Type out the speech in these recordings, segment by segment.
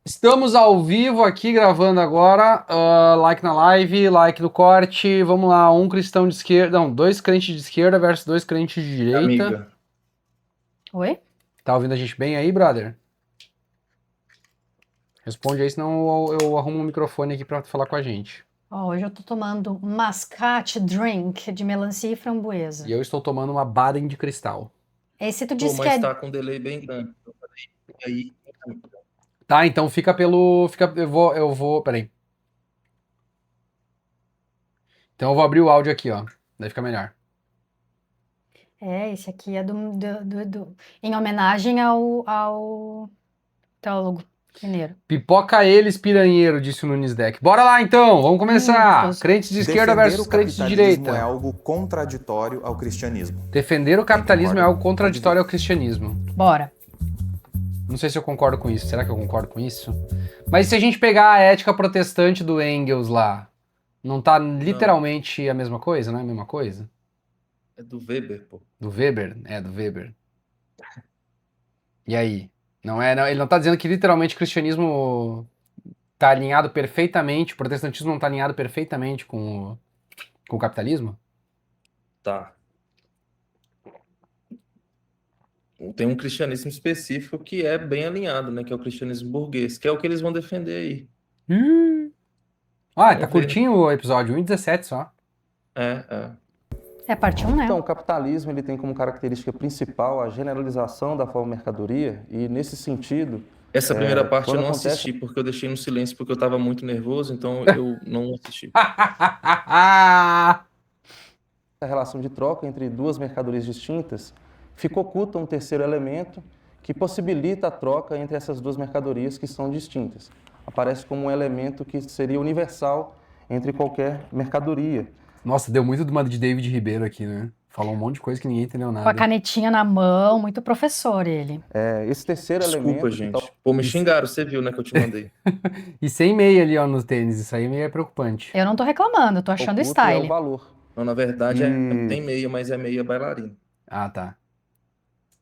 Estamos ao vivo aqui gravando agora. Like na live, like no corte. Vamos lá, um cristão de esquerda. Não, dois crentes de esquerda versus dois crentes de direita. Amiga, Oi? Tá ouvindo a gente bem aí, brother? Responde aí, senão eu arrumo um microfone aqui pra falar com a gente. Ó, hoje eu tô tomando mascate drink de melancia e framboesa. E eu estou tomando uma Baden de cristal. Esse tu pô, disse que mas é. tá com um delay bem grande. Eu falei, e aí, Tá, então fica pelo. Eu vou. Peraí. Então eu vou abrir o áudio aqui, ó. Daí fica melhor. Esse aqui é em homenagem ao teólogo mineiro. Pipoca eles, piranheiro, disse o Nunes Deck. Bora lá então, vamos começar. Gostoso. Crentes de esquerda Defender versus o crentes de capitalismo direita. é algo contraditório ao cristianismo. Defender o capitalismo é concorda? algo contraditório ao cristianismo. Bora. Não sei se eu concordo com isso. Será que eu concordo com isso? Mas se a gente pegar a ética protestante do Engels lá, não tá literalmente a mesma coisa? Não é a mesma coisa? é do Weber, pô. Do Weber? É, do Weber. E aí? Não é, não, ele não tá dizendo que literalmente o cristianismo tá alinhado perfeitamente, o protestantismo não tá alinhado perfeitamente com o capitalismo? Tá. Tem um cristianismo específico que é bem alinhado, né? Que é o cristianismo burguês, que é o que eles vão defender aí. Ah, Vamos tá ver. curtinho o episódio, 1:17 só. É. É parte 1, né? Então, o capitalismo ele tem como característica principal a generalização da forma mercadoria e, nesse sentido, Essa primeira parte eu quando não acontece- assisti, porque eu deixei no silêncio, porque eu tava muito nervoso, então eu não assisti. a relação de troca entre duas mercadorias distintas, fica oculta um terceiro elemento que possibilita a troca entre essas duas mercadorias que são distintas. Aparece como um elemento que seria universal entre qualquer mercadoria. Nossa, deu muito de uma de David Ribeiro aqui, né? Falou um monte de coisa que ninguém entendeu Com a nada. canetinha na mão, muito professor ele. Esse terceiro Desculpa, elemento... que gente. Pô, me xingaram, você viu, né, que eu te mandei. E sem meia ali, ó, nos tênis. Isso aí meio é preocupante. Eu não tô reclamando, eu tô achando oculto é o style. valor. Não, na verdade, E- tem meia, mas é meia bailarina. Ah, tá.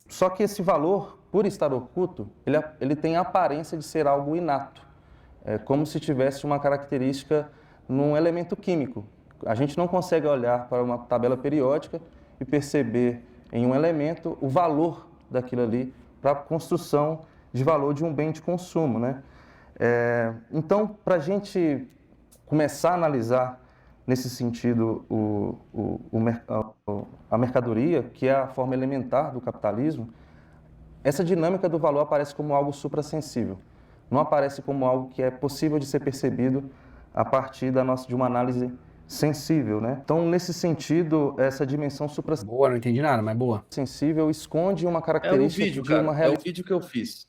Só que esse valor, por estar oculto, ele tem a aparência de ser algo inato. É como se tivesse uma característica num elemento químico. A gente não consegue olhar para uma tabela periódica e perceber em um elemento o valor daquilo ali para a construção de valor de um bem de consumo, né? Então, para a gente começar a analisar nesse sentido a mercadoria, que é a forma elementar do capitalismo, essa dinâmica do valor aparece como algo suprassensível. Não aparece como algo que é possível de ser percebido a partir de uma análise sensível, né? Então, nesse sentido, essa dimensão Boa, não entendi nada, mas boa. suprassensível esconde uma É o característica vídeo, de cara. uma É o vídeo que eu fiz.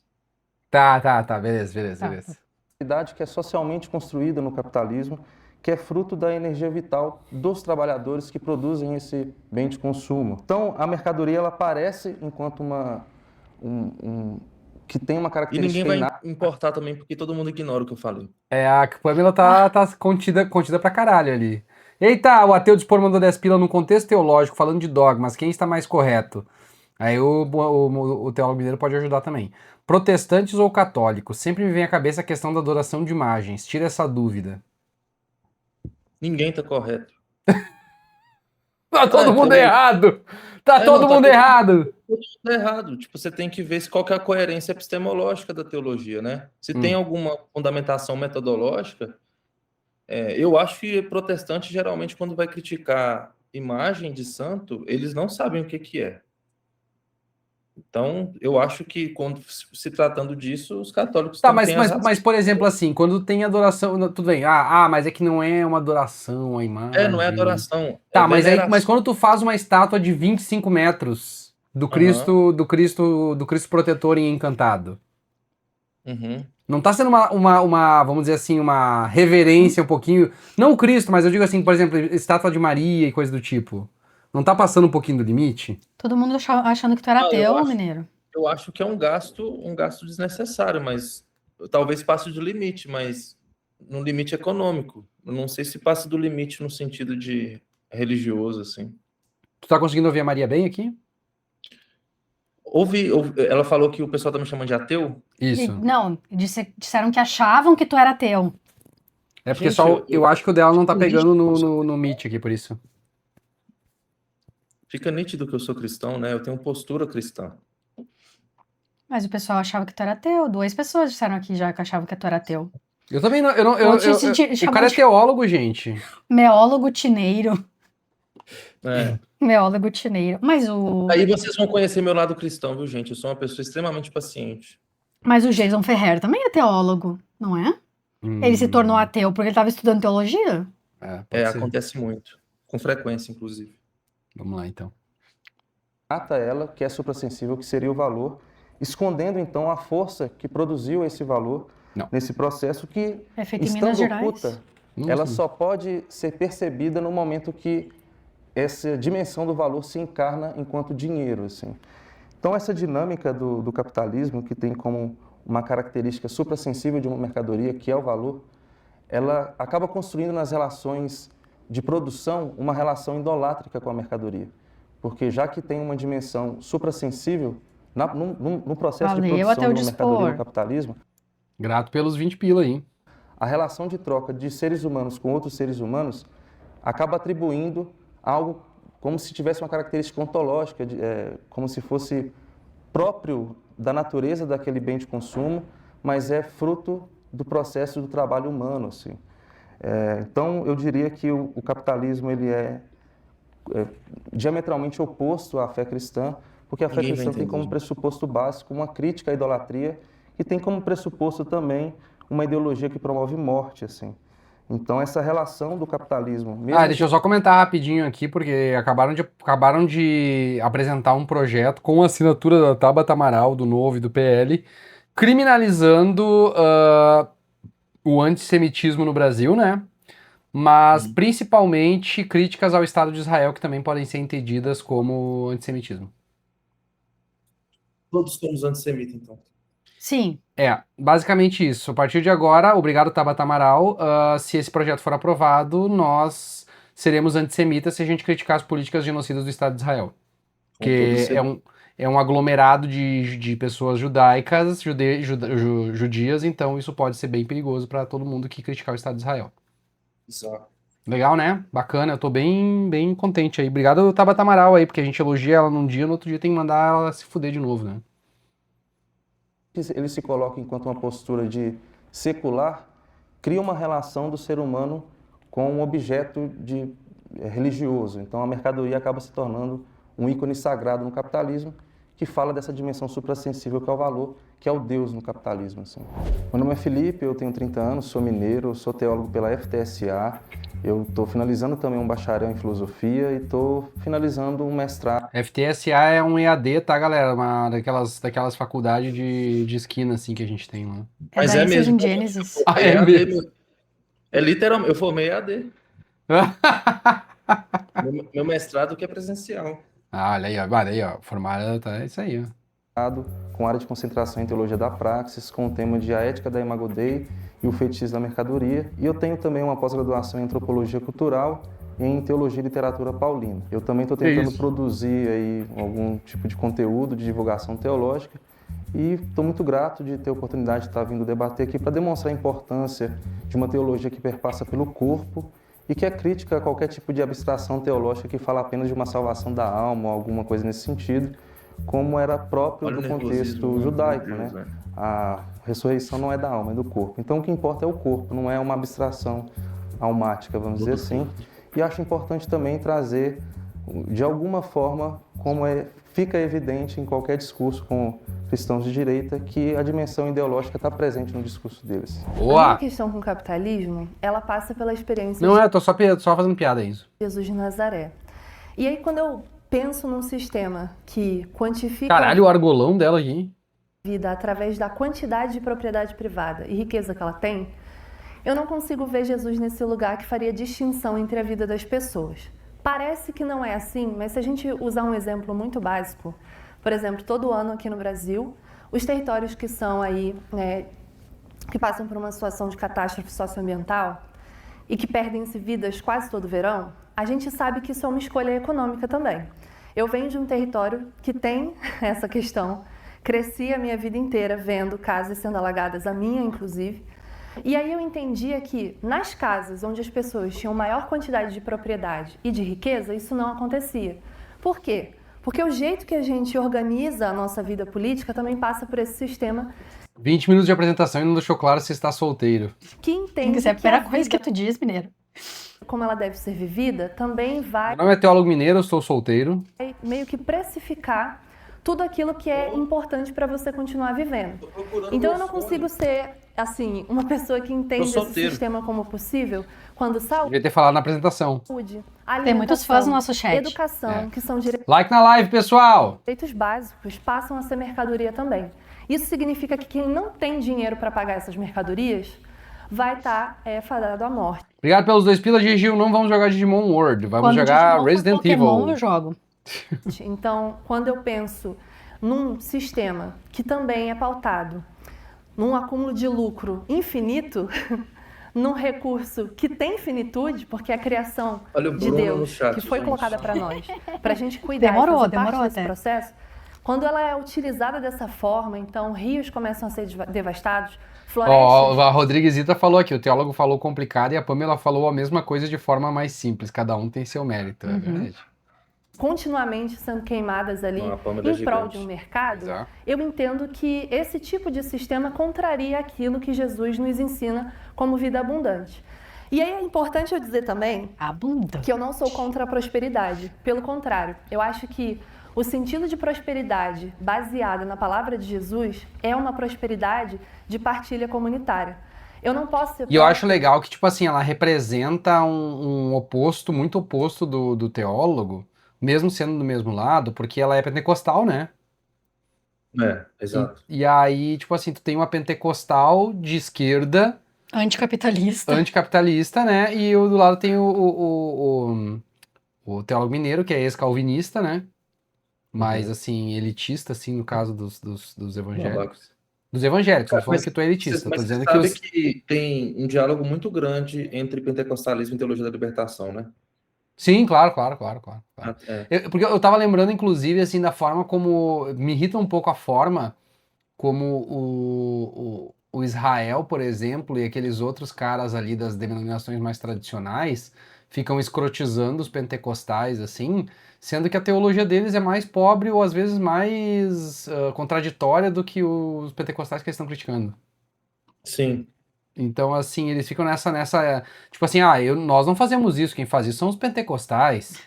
Tá. Beleza. Tá. realidade que é socialmente construída no capitalismo, que é fruto da energia vital dos trabalhadores que produzem esse bem de consumo. Então, a mercadoria ela aparece enquanto que tem uma E característica ninguém vai inata. importar também, porque todo mundo ignora o que eu falei. É, a Pamela tá contida pra caralho ali. Eita, o ateu dispor mandou 10 pila num contexto teológico, falando de dogmas, quem está mais correto? Aí o teólogo mineiro pode ajudar também. Protestantes ou católicos? Sempre me vem à cabeça a questão da adoração de imagens. Tira essa dúvida. Ninguém tá correto. Tá todo mundo todo- errado! Tá É, todo não, tá mundo todo- errado! Tá errado. Tipo, você tem que ver qual que é a coerência epistemológica da teologia, né? Se tem alguma fundamentação metodológica, eu acho que protestante, geralmente, quando vai criticar imagem de santo, eles não sabem o que que é. Então, eu acho que, quando se tratando disso, os católicos Tá, têm a razão. mas, por exemplo, assim, quando tem adoração. Tudo bem, mas é que não é uma adoração a imagem. Não é adoração. Tá, é mas veneração. quando tu faz uma estátua de 25 metros do Cristo protetor em Encantado, Uhum. não tá sendo uma, vamos dizer assim, uma reverência um pouquinho. Não o Cristo, mas eu digo assim, por exemplo, estátua de Maria e coisa do tipo. Não tá passando um pouquinho do limite? Todo mundo achando que tu era eu ateu, acho- mineiro. Eu acho que é um gasto desnecessário, mas talvez passe do limite, mas no limite econômico. Eu não sei se passa do limite no sentido de religioso, assim. Tu tá conseguindo ouvir a Maria bem aqui? Ela falou que o pessoal tá me chamando de ateu? Isso. Não, disseram que achavam que tu era ateu. É porque Gente, só eu acho que o dela não tá eu- pegando no Meet aqui, por isso. Fica nítido que eu sou cristão, né? Eu tenho postura cristã. Mas o pessoal achava que tu era ateu. 2 pessoas disseram aqui já que achavam que tu era ateu. Eu também não. Eu não Vou te o chamar cara é de- teólogo, gente. Meólogo tineiro. É. Meólogo tineiro. Aí vocês vão conhecer meu lado cristão, viu, gente? Eu sou uma pessoa extremamente paciente. Mas o Jason Ferrer também é teólogo, não é? Ele se tornou ateu porque ele estava estudando teologia? Pode ser. Acontece muito. Com frequência, inclusive. Vamos lá, então. Mata ela, que é suprassensível, que seria o valor, escondendo então a força que produziu esse valor Não. nesse processo que, É feito em Minas estando Gerais. oculta, Não ela sei. só pode ser percebida no momento que essa dimensão do valor se encarna enquanto dinheiro, assim. Então essa dinâmica do capitalismo, que tem como uma característica suprassensível de uma mercadoria, que é o valor, ela acaba construindo nas relações de produção uma relação idolátrica com a mercadoria. Porque já que tem uma dimensão suprassensível no processo de Valeu até produção o de uma mercadoria dispor. no capitalismo, Grato pelos 20 pila aí. a relação de troca de seres humanos com outros seres humanos acaba atribuindo algo como se tivesse uma característica ontológica, como se fosse próprio da natureza daquele bem de consumo, mas é fruto do processo do trabalho humano, assim. Então, eu diria que o capitalismo ele é diametralmente oposto à fé cristã, porque a fé Ninguém vai cristã tem entender, como gente. pressuposto básico uma crítica à idolatria e tem como pressuposto também uma ideologia que promove morte, assim. Então, essa relação do capitalismo... mesmo Deixa eu só comentar rapidinho aqui, porque acabaram de apresentar um projeto com a assinatura da Tabata Amaral, do Novo e do PL, criminalizando o antissemitismo no Brasil, né? Mas principalmente críticas ao Estado de Israel, que também podem ser entendidas como antissemitismo. Todos somos antissemitas, então. Sim. Basicamente isso. A partir de agora, obrigado Tabata Amaral, se esse projeto for aprovado, nós seremos antissemitas se a gente criticar as políticas genocidas do Estado de Israel. Com todo Que certeza. é um aglomerado de pessoas judaicas, judias, então isso pode ser bem perigoso para todo mundo que criticar o Estado de Israel. Exato. Legal, né? Bacana, eu tô bem contente aí. Obrigado Tabata Amaral aí, porque a gente elogia ela num dia, no outro dia tem que mandar ela se fuder de novo, né? ele se coloca enquanto uma postura de secular, cria uma relação do ser humano com um objeto religioso. Então a mercadoria acaba se tornando um ícone sagrado no capitalismo, que fala dessa dimensão suprassensível que é o valor, que é o Deus no capitalismo, assim. Meu nome é Felipe, eu tenho 30 anos, sou mineiro, sou teólogo pela FTSA, eu estou finalizando também um bacharel em filosofia e estou finalizando um mestrado. FTSA é um EAD, tá, galera? Uma daquelas faculdades de esquina, assim, que a gente tem lá. Mas da é Insight mesmo. in Genesis. É EAD mesmo? É literalmente, eu formei EAD. Meu mestrado que é presencial. Olha aí, ó. Formada, tá, é isso aí, ó. Com área de concentração em teologia da praxis, com o tema de a ética da Imago Dei e o fetichismo da mercadoria. E eu tenho também uma pós-graduação em antropologia cultural e em teologia e literatura paulina. Eu também estou tentando produzir aí algum tipo de conteúdo de divulgação teológica e estou muito grato de ter a oportunidade de estar vindo debater aqui para demonstrar a importância de uma teologia que perpassa pelo corpo e que é crítica a qualquer tipo de abstração teológica que fala apenas de uma salvação da alma ou alguma coisa nesse sentido, como era próprio do contexto judaico, né? A ressurreição não é da alma, é do corpo. Então o que importa é o corpo, não é uma abstração almática, vamos dizer assim. E acho importante também trazer, de alguma forma, como fica evidente em qualquer discurso com cristãos de direita, que a dimensão ideológica está presente no discurso deles. A minha questão com o capitalismo, ela passa pela experiência Não, eu tô só fazendo piada, é isso. de Jesus de Nazaré. E aí quando eu penso num sistema que quantifica Caralho, o argolão dela aqui. a vida através da quantidade de propriedade privada e riqueza que ela tem, eu não consigo ver Jesus nesse lugar que faria distinção entre a vida das pessoas. Parece que não é assim, mas se a gente usar um exemplo muito básico, por exemplo, todo ano aqui no Brasil, os territórios que são aí, que passam por uma situação de catástrofe socioambiental e que perdem-se vidas quase todo verão, a gente sabe que isso é uma escolha econômica também. Eu venho de um território que tem essa questão. Cresci a minha vida inteira vendo casas sendo alagadas, a minha inclusive. E aí eu entendia que nas casas onde as pessoas tinham maior quantidade de propriedade e de riqueza, isso não acontecia. Por quê? Porque o jeito que a gente organiza a nossa vida política também passa por esse sistema 20 minutos de apresentação e não deixou claro se está solteiro. que entende Isso é a que primeira a coisa que vida, tu diz, mineiro. como ela deve ser vivida, também vai Meu nome é Teólogo Mineiro, eu sou solteiro. meio que precificar tudo aquilo que é importante para você continuar vivendo. Tô procurando Então eu meu não fone. consigo ser, assim, uma pessoa que entende esse solteiro. sistema como possível quando Devia ter falado na apresentação. saúde, Tem muitos fãs no alimentação, nosso chat. educação, que são Like na live, pessoal! direitos básicos, passam a ser mercadoria também. Isso significa que quem não tem dinheiro para pagar essas mercadorias vai estar fadado à morte. Obrigado pelos 2 pilas, Gigil. Não vamos jogar Digimon World, vamos Quando jogar Digimon for Resident Pokémon, Evil. eu jogo. Então, quando eu penso num sistema que também é pautado num acúmulo de lucro infinito, num recurso que tem finitude, porque a criação Olha o de Bruno no Deus chat, que foi gente. colocada para nós, para a gente cuidar Demorou, e fazer parte demorou desse até. processo, quando ela é utilizada dessa forma, então rios começam a ser devastados, florestas... Ó, a Rodriguesita falou aqui, o teólogo falou complicado e a Pamela falou a mesma coisa de forma mais simples. Cada um tem seu mérito, é verdade. continuamente sendo queimadas ali Não, a Pâmela é em prol gigante. de um mercado, Exato. eu entendo que esse tipo de sistema contraria aquilo que Jesus nos ensina como vida abundante. E aí é importante eu dizer também Abundante. que eu não sou contra a prosperidade. Pelo contrário, eu acho que o sentido de prosperidade baseada na palavra de Jesus é uma prosperidade de partilha comunitária. Eu não posso ser E eu acho legal que, tipo assim, ela representa um oposto, muito oposto do teólogo, mesmo sendo do mesmo lado, porque ela é pentecostal, né? Exato. E aí, tipo assim, tu tem uma pentecostal de esquerda, Anticapitalista. anticapitalista, né? E do lado tem o teólogo mineiro, que é ex-calvinista, né? Mas, assim, elitista, assim, no caso dos evangélicos. Dos evangélicos, não tô falando que tu é elitista, tô Mas dizendo você que sabe os... que tem um diálogo muito grande entre pentecostalismo e teologia da libertação, né? Sim, claro. Porque eu tava lembrando, inclusive, assim, da forma como... Me irrita um pouco a forma como o Israel, por exemplo, e aqueles outros caras ali das denominações mais tradicionais ficam escrotizando os pentecostais, assim, sendo que a teologia deles é mais pobre ou às vezes mais contraditória do que os pentecostais que eles estão criticando. Sim. Então, assim, eles ficam nessa tipo assim, nós não fazemos isso, quem faz isso são os pentecostais,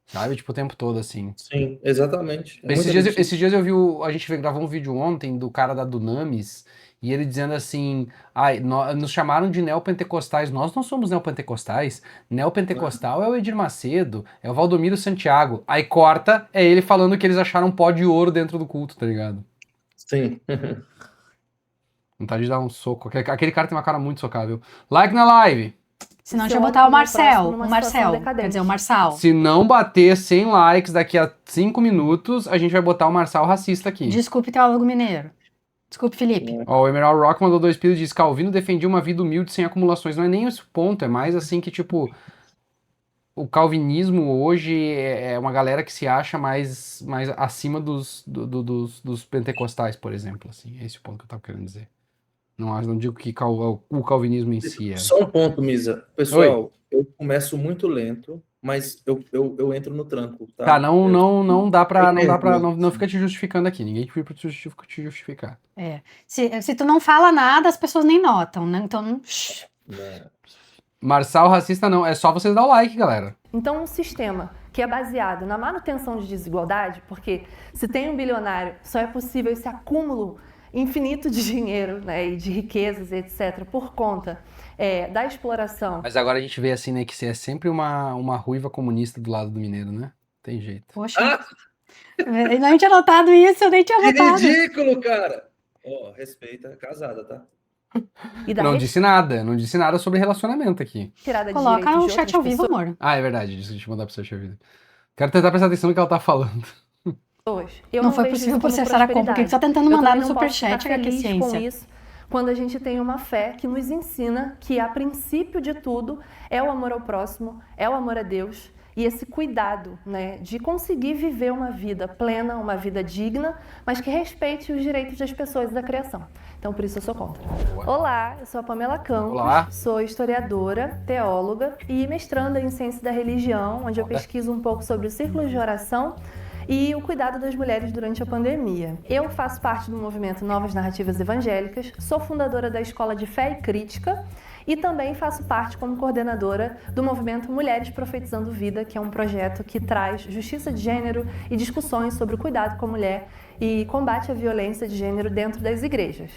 sabe? Tipo, o tempo todo, assim. Sim, exatamente. É Esses muito dias, elitista. esses dias a gente gravou um vídeo ontem do cara da Dunamis, e ele dizendo assim, nos chamaram de neopentecostais, nós não somos neopentecostais, neopentecostal é o Edir Macedo, é o Valdomiro Santiago, aí corta, é ele falando que eles acharam um pó de ouro dentro do culto, tá ligado? Sim. Vontade de dar um soco, aquele cara tem uma cara muito socável. Like na live! Se não, Se deixa eu eu botar o ando no Marcel. próximo O numa Marcel. situação decadente. Quer dizer, o Marçal. Se não bater 100 likes daqui a 5 minutos, a gente vai botar o Marçal racista aqui. Desculpe, teólogo mineiro. Desculpe, Felipe. Ó, o Emerald Rock mandou 2 pilos e disse: Calvino defendia uma vida humilde sem acumulações. Não é nem esse ponto, é mais assim que, tipo, o calvinismo hoje é uma galera que se acha mais acima dos pentecostais, por exemplo. Assim. É esse o ponto que eu tava querendo dizer. Não digo que o calvinismo em si é. Só um ponto, Misa. Pessoal, eu começo muito lento, mas eu entro no tranco, tá? Tá, não dá pra. nervoso. Não fica te justificando aqui. Ninguém te pediu pra te justificar. Se tu não fala nada, as pessoas nem notam, né? Então, shh. Né? Marçal racista não. É só vocês dar o like, galera. Então, um sistema que é baseado na manutenção de desigualdade, porque se tem um bilionário, só é possível esse acúmulo infinito de dinheiro, né, e de riquezas, etc., por conta da exploração. Mas agora a gente vê assim, né, que é sempre uma ruiva comunista do lado do mineiro, né? Tem jeito. Poxa. Eu não tinha notado isso, eu nem tinha Que notado. ridículo, cara! Ó, respeita, casada, tá? E da Não disse nada sobre relacionamento aqui. retirada de Coloca direitos no de chat outras ao vivo, pessoas. amor. Ah, é verdade, deixa eu mandar pra você, vida. Quero tentar prestar atenção no que ela tá falando. Eu Não foi vejo possível isso como processar a conta, porque ele tá tentando Eu mandar também no não posso superchat ficar que é feliz ciência. com isso, quando a gente tem uma fé que nos ensina que a princípio de tudo é o amor ao próximo, é o amor a Deus e esse cuidado, né, de conseguir viver uma vida plena, uma vida digna, mas que respeite os direitos das pessoas e da criação. Então, por isso eu sou contra. Olá, eu sou a Pamela Campos, Olá. sou historiadora, teóloga e mestranda em ciência da religião, onde eu pesquiso um pouco sobre os círculos de oração e o cuidado das mulheres durante a pandemia. Eu faço parte do movimento Novas Narrativas Evangélicas, sou fundadora da Escola de Fé e Crítica e também faço parte como coordenadora do movimento Mulheres Profetizando Vida, que é um projeto que traz justiça de gênero e discussões sobre o cuidado com a mulher e combate à violência de gênero dentro das igrejas.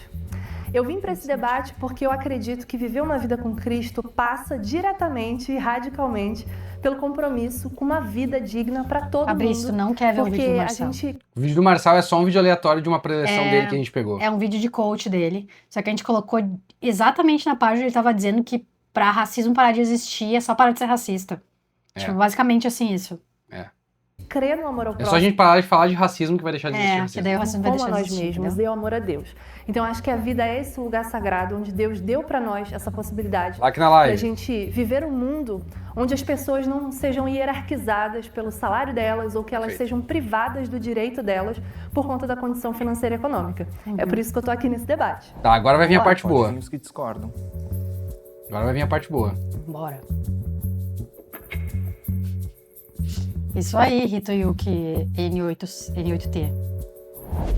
Eu vim para esse debate porque eu acredito que viver uma vida com Cristo passa diretamente e radicalmente pelo compromisso com uma vida digna para todo Fabrício, mundo. não quer ver o Porque vídeo do a Marcelo. gente O vídeo do Marçal é só um vídeo aleatório de uma preleção É. dele que a gente pegou. É um vídeo de coach dele, só que a gente colocou exatamente na página, ele tava dizendo que pra racismo parar de existir é só parar de ser racista. É. Tipo, basicamente assim isso. crê no amor ao É próximo. só a gente parar de falar de racismo que vai deixar de existir Que racismo. daí o racismo vai como a deixar de nós existir, mesmos entendeu? e o amor a Deus. Então, acho que a vida é esse lugar sagrado onde Deus deu para nós essa possibilidade Lá aqui na da live. gente viver um mundo onde as pessoas não sejam hierarquizadas pelo salário delas ou que elas Perfeito. sejam privadas do direito delas por conta da condição financeira e econômica. É por isso que eu tô aqui nesse debate. Tá, agora vai vir a parte Pode boa. vir os que discordam. Agora vai vir a parte boa. Bora. Isso aí, Rito Yuki, N8T.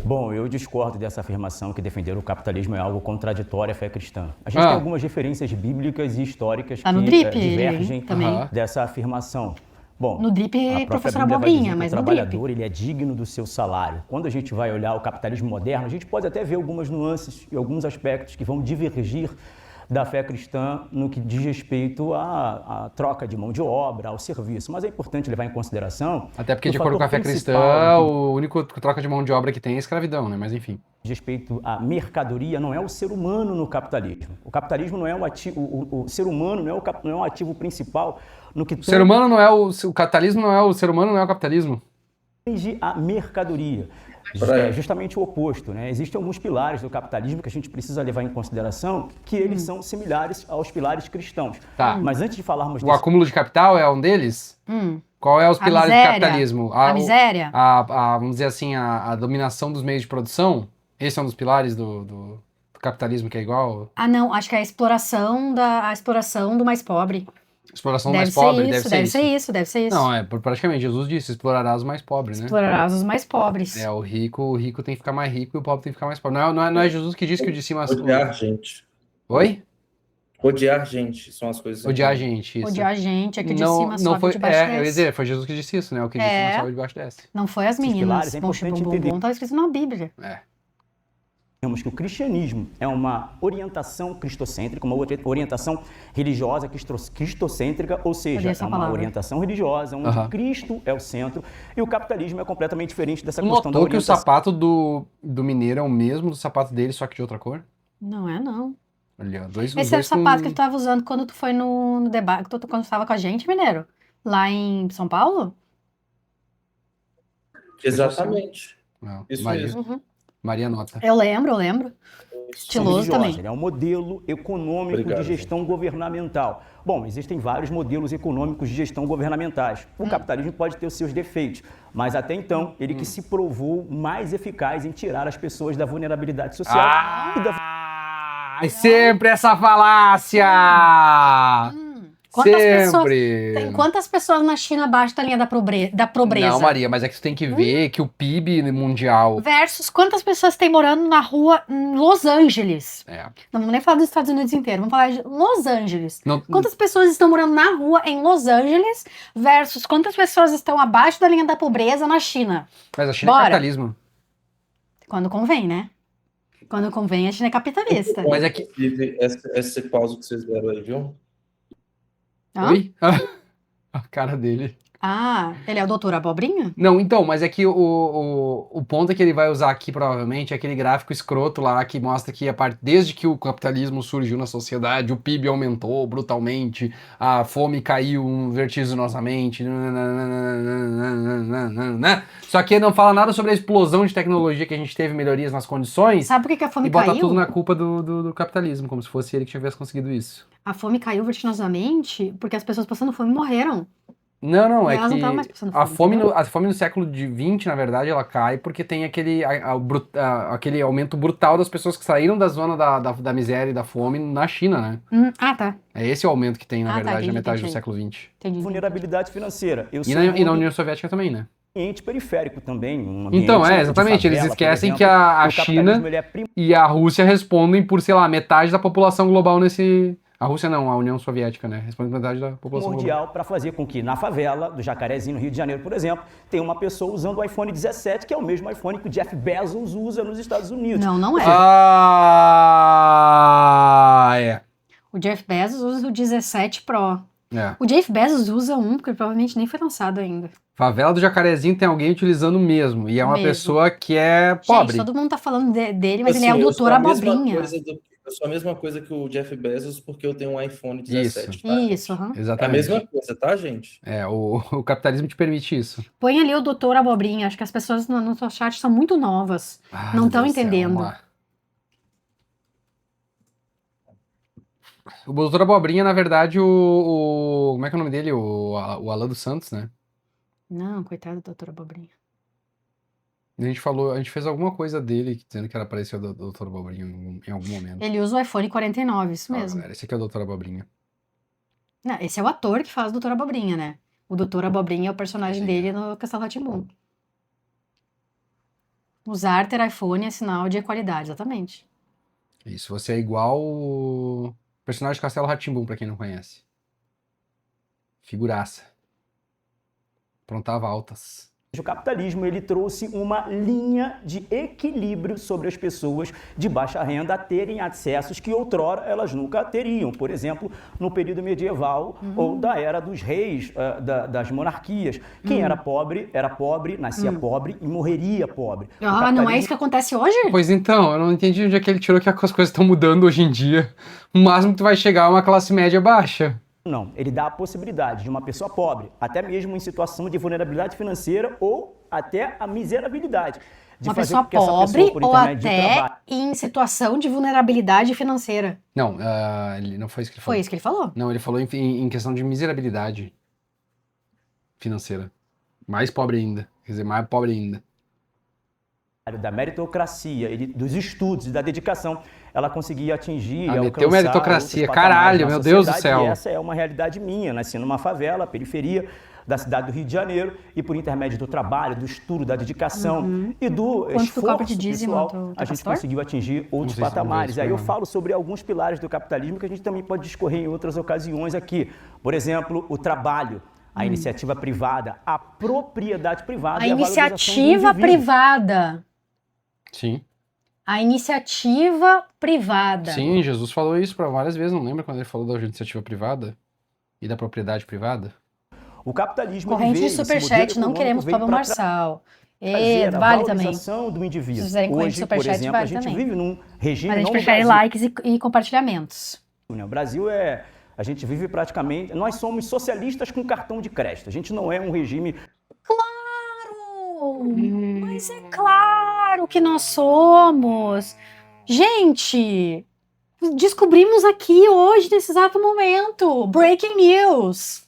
Bom, eu discordo dessa afirmação que defender o capitalismo é algo contraditório à fé cristã. A gente Ah. tem algumas referências bíblicas e históricas Tá no que drip, divergem também. Aham. dessa afirmação. Bom, No drip, a própria professora Bíblia vai Abobrinha, dizer que mas o no drip. trabalhador ele é digno do seu salário. Quando a gente vai olhar o capitalismo moderno, a gente pode até ver algumas nuances e alguns aspectos que vão divergir da fé cristã no que diz respeito à troca de mão de obra, ao serviço. Mas é importante levar em consideração... Até porque, que de o acordo com a fator fé cristã, principal no que o único troca de mão de obra que tem é a escravidão, né? Mas enfim. diz respeito à mercadoria não é o ser humano no capitalismo. O capitalismo não é o ativo, o ser humano não é o ativo principal no que O ser humano não é o capitalismo, não é o ser humano, não é o capitalismo. tange a mercadoria. É justamente o oposto, né? Existem alguns pilares do capitalismo que a gente precisa levar em consideração que eles são similares aos pilares cristãos. Tá. Mas antes de falarmos O acúmulo de capital é um deles? Qual é os A pilares do miséria. capitalismo? A miséria? Vamos dizer assim, a dominação dos meios de produção? Esse é um dos pilares do capitalismo que é igual? Ah, não, acho que é a exploração do mais pobre. Exploração do Deve mais ser pobre? isso, deve ser isso, deve ser isso. Não, praticamente, Jesus disse, explorarás os mais pobres, né? Explorarás os mais pobres. É, o rico tem que ficar mais rico e o pobre tem que ficar mais pobre. Não é Jesus que disse que o de cima... Odiar gente. Oi? Odiar gente são as coisas. Odiar a gente, isso. Odiar a gente, aqui de não, cima não sobe, foi, de baixo eu ia desce. dizer, foi Jesus que disse isso, né? O que de É. cima sobe, de baixo desce. Não foi as Esses meninas. pilares é Bom, importante bom, entender. tá escrito na Bíblia. É. Temos que o cristianismo é uma orientação cristocêntrica, uma orientação religiosa cristocêntrica, ou seja, Cadê essa é uma palavra? orientação religiosa onde Aham. Cristo é o centro e o capitalismo é completamente diferente dessa Tu questão da notou que o orientação. sapato do mineiro é o mesmo do sapato dele, só que de outra cor? Não é, não. Ali, ó, os Esse era o dois sapato com- que tu tava usando quando tu foi no debate, quando tu tava com a gente, Mineiro? Lá em São Paulo? Exatamente. Não, Isso Maria, mesmo. Uhum. Maria nota. Eu lembro. Estiloso religiosa, também. ele é um modelo econômico Obrigado, de gestão governamental. Bom, existem vários modelos econômicos de gestão governamentais. O capitalismo pode ter os seus defeitos, mas até então ele que se provou mais eficaz em tirar as pessoas da vulnerabilidade social e da Ai, sempre essa falácia! Quantas pessoas, Sempre! tem quantas pessoas na China abaixo da linha da pobreza? Não, Maria, mas é que você tem que ver que o PIB mundial... Versus quantas pessoas tem morando na rua em Los Angeles? É. Não vamos nem falar dos Estados Unidos inteiro, vamos falar de Los Angeles. Não, Quantas pessoas estão morando na rua em Los Angeles versus quantas pessoas estão abaixo da linha da pobreza na China? mas a China é Bora. capitalismo. Quando convém, né? Quando convém, a China é capitalista. Mas é que... Inclusive, essa pausa que vocês deram aí, viu? Hã? Oi? A cara dele. Ah, ele é o doutor Abobrinha? Não, então, mas é que o ponto que ele vai usar aqui, provavelmente, é aquele gráfico escroto lá que mostra que desde que o capitalismo surgiu na sociedade, o PIB aumentou brutalmente, a fome caiu vertiginosamente, só que ele não fala nada sobre a explosão de tecnologia que a gente teve, melhorias nas condições, Sabe por que a fome e bota caiu? tudo na culpa do capitalismo, como se fosse ele que tivesse conseguido isso. A fome caiu vertiginosamente porque as pessoas passando fome morreram. Não, é Elas não que tavam mais passando a fome, entendeu? a fome no século XX, na verdade, ela cai porque tem aquele aumento brutal das pessoas que saíram da zona da miséria e da fome na China, né? Tá. É esse o aumento que tem, na Ah, tá, verdade, na entendi, metade do entendi. século XX. Entendi. Vulnerabilidade financeira. Eu E sei na, e na muito União Soviética também, né? ambiente periférico também. Um ambiente Então, de exatamente. Eles favela, por esquecem exemplo, que a o China capitalismo, ele é e a Rússia respondem por, sei lá, metade da população global nesse... A Rússia não, a União Soviética, né? Responde por metade da população global. primordial para fazer com que na favela do Jacarezinho, no Rio de Janeiro, por exemplo, tenha uma pessoa usando o iPhone 17, que é o mesmo iPhone que o Jeff Bezos usa nos Estados Unidos. Não é. É. O Jeff Bezos usa o 17 Pro. É. O Jeff Bezos usa um, porque provavelmente nem foi lançado ainda. Favela do Jacarezinho tem alguém utilizando mesmo. E é uma Mesmo. pessoa que é pobre. Gente, todo mundo tá falando dele, mas Assim, ele é o eu sou doutor a mesma Abobrinha. eu sou a mesma coisa que o Jeff Bezos porque eu tenho um iPhone 17. Tá? Isso, aham. É a Exatamente. mesma coisa, tá, gente? É, o capitalismo te permite isso. Põe ali o doutor Abobrinha. Acho que as pessoas no seu chat são muito novas. Ah, Não meu tão Deus do céu, entendendo. vamos lá. O doutor Abobrinha, na verdade, como é que é o nome dele? O Alan dos Santos, né? Não, coitado do doutor Abobrinha. A gente fez alguma coisa dele dizendo que era parecido ao doutor Abobrinha em algum momento. Ele usa o iPhone 49, isso mesmo. Galera, esse aqui é o doutor Abobrinha. Não, esse é o ator que faz o doutor Abobrinha, né? O doutor Abobrinha é o personagem Sim. dele no Castelo Rá-Tim-Bum. Usar ter iPhone é sinal de qualidade, exatamente. Isso, você é igual o personagem de Castelo Rá-Tim-Bum, pra quem não conhece. Figuraça. Prontava altas. O capitalismo, ele trouxe uma linha de equilíbrio sobre as pessoas de baixa renda a terem acessos que outrora elas nunca teriam. Por exemplo, no período medieval ou da era dos reis, das monarquias. Quem era pobre, nascia pobre e morreria pobre. O Ah, não é capitalismo isso que acontece hoje? Pois então, eu não entendi onde é que ele tirou que as coisas estão mudando hoje em dia. O máximo que tu vai chegar é uma classe média baixa. Não, ele dá a possibilidade de uma pessoa pobre, até mesmo em situação de vulnerabilidade financeira ou até a miserabilidade, de Uma fazer pessoa com que essa pobre pessoa, por ou intermédio de até trabalho, em situação de vulnerabilidade financeira. Não, ele não foi isso que ele falou. Foi isso que ele falou. Não, ele falou em questão de miserabilidade financeira. Mais pobre ainda. Quer dizer, mais pobre ainda. da meritocracia, dos estudos e da dedicação, ela conseguia atingir e meteu alcançar meritocracia, outros patamares caralho, na meu Deus do sociedade, céu. E essa é uma realidade minha, nasci numa favela, periferia da cidade do Rio de Janeiro, e por intermédio do trabalho, do estudo, da dedicação e do Quanto tu esforço cobra de dízimo, pessoal, teu a gente pastor? conseguiu atingir outros sei se patamares. vou ver Aí eu isso, falo sobre alguns pilares do capitalismo que a gente também pode discorrer em outras ocasiões aqui. Por exemplo, o trabalho, a iniciativa privada, a propriedade privada A e a valorização do iniciativa indivíduo. privada. Sim. A iniciativa privada. Sim, Jesus falou isso para várias vezes. Não lembra quando ele falou da iniciativa privada e da propriedade privada? O capitalismo ele Corrente de veio, esse modelo superchat, não econômico queremos veio Pablo pra Marçal. trazer a Vale também. valorização do indivíduo. Se fizerem corrente de Hoje, por superchat, exemplo, vale a gente também. vive num regime Mas a gente não prefere Brasil, likes e compartilhamentos. né? O Brasil a gente vive praticamente, nós somos socialistas com cartão de crédito. A gente não é um regime Claro! Mas é claro que nós somos. Gente, descobrimos aqui hoje, nesse exato momento. Breaking news.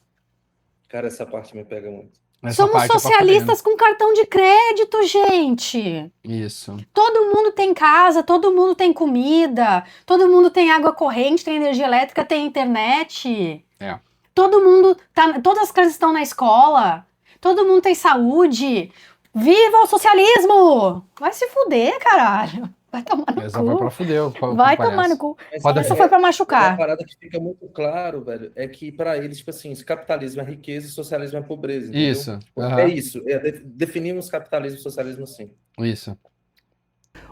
Cara, essa parte me pega muito. Essa Somos parte eu tô socialistas com cartão de crédito, gente. Isso. Todo mundo tem casa, todo mundo tem comida, todo mundo tem água corrente, tem energia elétrica, tem internet. É. Todo mundo todas as crianças estão na escola. Todo mundo tem saúde. Viva o socialismo! Vai se fuder, caralho. Vai tomar no Essa foi cu. pra fuder. Vai tomar no cu. Mas Pode- Essa foi pra uma machucar. parada que fica muito claro, velho, é que pra eles, tipo assim, se capitalismo é riqueza e socialismo é pobreza, entendeu? Isso. Tipo, aham, é isso. Definimos capitalismo e socialismo assim. Isso.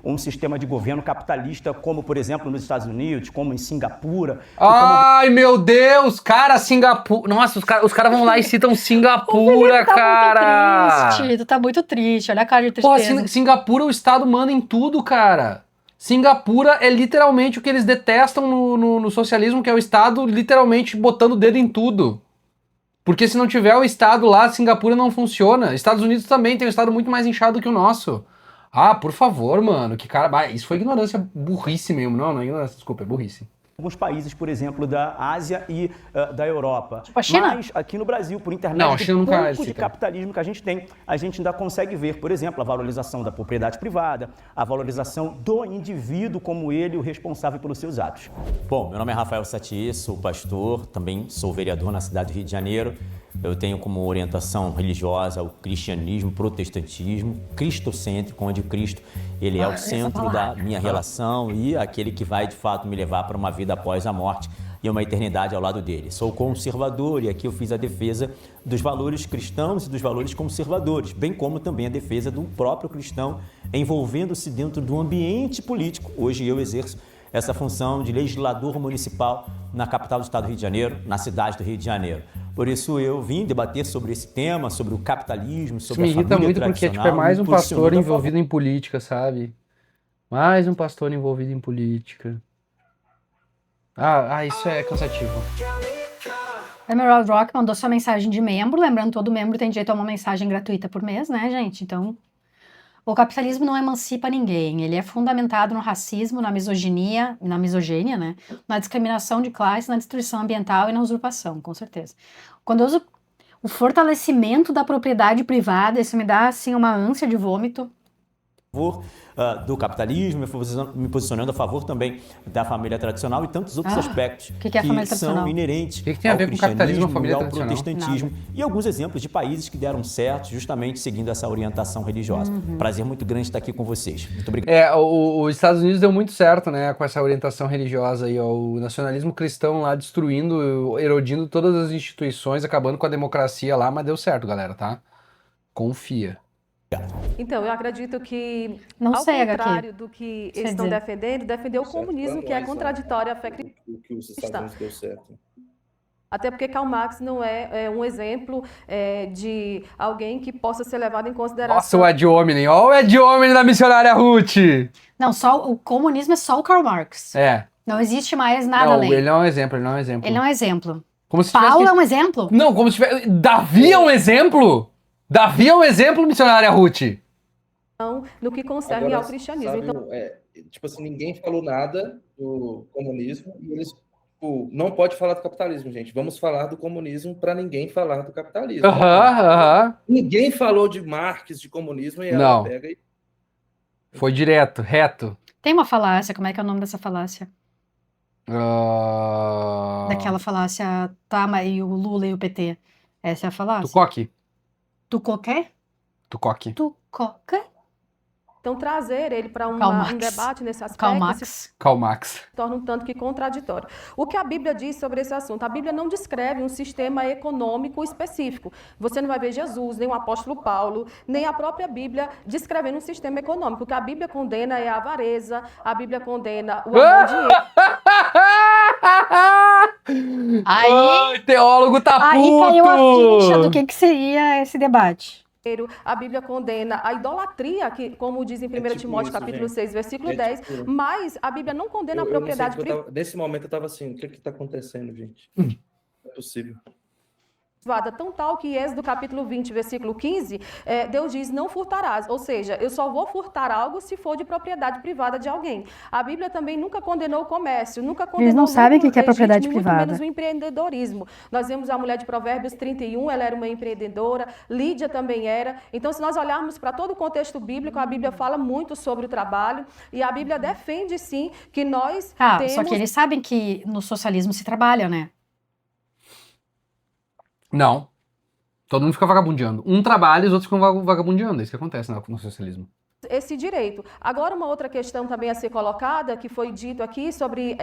um sistema de governo capitalista, como, por exemplo, nos Estados Unidos, como em Singapura. Ai, meu Deus! Cara, Singapura. Nossa, os caras vão lá e citam Singapura, Tá cara! muito triste, tu tá muito triste. Olha a cara de Pô, tristeza. Singapura, o Estado manda em tudo, cara. Singapura é literalmente o que eles detestam no socialismo, que é o Estado literalmente botando o dedo em tudo. Porque se não tiver o Estado lá, Singapura não funciona. Estados Unidos também tem um Estado muito mais inchado que o nosso. Ah, por favor, mano, que cara... Isso foi ignorância burrice mesmo. Não é ignorância, desculpa, é burrice. alguns países, por exemplo, da Ásia e da Europa. Tipo a China? Mas aqui no Brasil, por internet Não, a do China nunca pouco de cita. capitalismo que a gente tem, a gente ainda consegue ver, por exemplo, a valorização da propriedade privada, a valorização do indivíduo como ele, o responsável pelos seus atos. Bom, meu nome é Rafael Satie, sou pastor, também sou vereador na cidade do Rio de Janeiro. Eu tenho como orientação religiosa o cristianismo, protestantismo, cristocêntrico, onde Cristo ele é o centro da minha relação e aquele que vai de fato me levar para uma vida após a morte e uma eternidade ao lado dele. Sou conservador e aqui eu fiz a defesa dos valores cristãos e dos valores conservadores, bem como também a defesa do próprio cristão envolvendo-se dentro do ambiente político. Hoje eu exerço essa função de legislador municipal na capital do estado do Rio de Janeiro, na cidade do Rio de Janeiro. Por isso eu vim debater sobre esse tema, sobre o capitalismo, Isso sobre me a família irrita muito porque tradicional. tipo, é mais um me posicionando pastor a favor. envolvido em política, sabe? Mais um pastor envolvido em política. Isso é cansativo. Emerald Rock mandou sua mensagem de membro. Lembrando, todo membro tem direito a uma mensagem gratuita por mês, né, gente? Então, o capitalismo não emancipa ninguém. Ele é fundamentado no racismo, na misoginia, né? Na discriminação de classe, na destruição ambiental e na usurpação, com certeza. Quando eu uso o fortalecimento da propriedade privada, isso me dá, assim, uma ânsia de vômito. Favor do capitalismo, me posicionando a favor também da família tradicional e tantos outros aspectos que é a família são tradicional? inerentes O que tem a ao ver com capitalismo e cristianismo família e ao tradicional? protestantismo e alguns exemplos de países que deram certo justamente seguindo essa orientação religiosa. Prazer muito grande estar aqui com vocês. Muito obrigado. Os Estados Unidos deu muito certo, né, com essa orientação religiosa aí, ó, o nacionalismo cristão lá destruindo, erodindo todas as instituições, acabando com a democracia lá, mas deu certo, galera, tá? Confia. Então, eu acredito que, Não ao sei, HQ. contrário do que Quer eles estão dizer. defendendo, defender o comunismo, que é contraditório à fé cristã. O que os Estados Unidos deu certo. Até porque Karl Marx não é um exemplo de alguém que possa ser levado em Nossa, consideração. o Ad Hominem, ó o Ad Hominem da missionária Ruth! Não, só o comunismo é só o Karl Marx. É. Não existe mais nada Não, além. ele não é um exemplo, ele não é um exemplo. Ele não é um exemplo. Como se Paulo tivesse... é um exemplo? Não, como se tivesse... Davi é um exemplo? Davi é um exemplo, missionária Ruth? No que concerne ao cristianismo. Sabe, Então, tipo assim, ninguém falou nada do comunismo e eles tipo, não pode falar do capitalismo, gente. Vamos falar do comunismo para ninguém falar do capitalismo. Aham. Ninguém falou de Marx, de comunismo e ela Não. pega e Foi direto, reto. Tem uma falácia, como é que é o nome dessa falácia? Daquela falácia, e o Lula e o PT. Essa é a falácia? Tucoque. Tucoque? Tucoque. Tucoque? então trazer ele para Karl Marx. um debate nesse aspecto Karl se Marx. Karl Marx. torna um tanto que contraditório. O que a Bíblia diz sobre esse assunto? A Bíblia não descreve um sistema econômico específico. Você não vai ver Jesus, nem o apóstolo Paulo, nem a própria Bíblia descrevendo um sistema econômico. O que a Bíblia condena é a avareza, a Bíblia condena o amor de Aí, teólogo tá aí puto! caiu a ficha do que seria esse debate. a Bíblia condena a idolatria, que, como diz em 1 tipo Timóteo, isso, capítulo gente. 6, versículo É 10, tipo- mas a Bíblia não condena a Eu não sei propriedade porque privada. nesse momento eu tava assim, o que está acontecendo, gente? Não é possível. Tão tal que Êxodo capítulo 20, versículo 15, Deus diz, não furtarás, ou seja, eu só vou furtar algo se for de propriedade privada de alguém. A Bíblia também nunca condenou o comércio, nunca condenou não sabem o que é lucro propriedade legítimo, privada. muito menos o empreendedorismo. Nós vemos a mulher de Provérbios 31, ela era uma empreendedora, Lídia também era. Então, se nós olharmos para todo o contexto bíblico, a Bíblia fala muito sobre o trabalho e a Bíblia defende, sim, que nós temos... Só que eles sabem que no socialismo se trabalha, né? Não. Todo mundo fica vagabundeando. Um trabalha e os outros ficam vagabundeando. É isso que acontece no socialismo. esse direito. Agora, uma outra questão também a ser colocada, que foi dito aqui sobre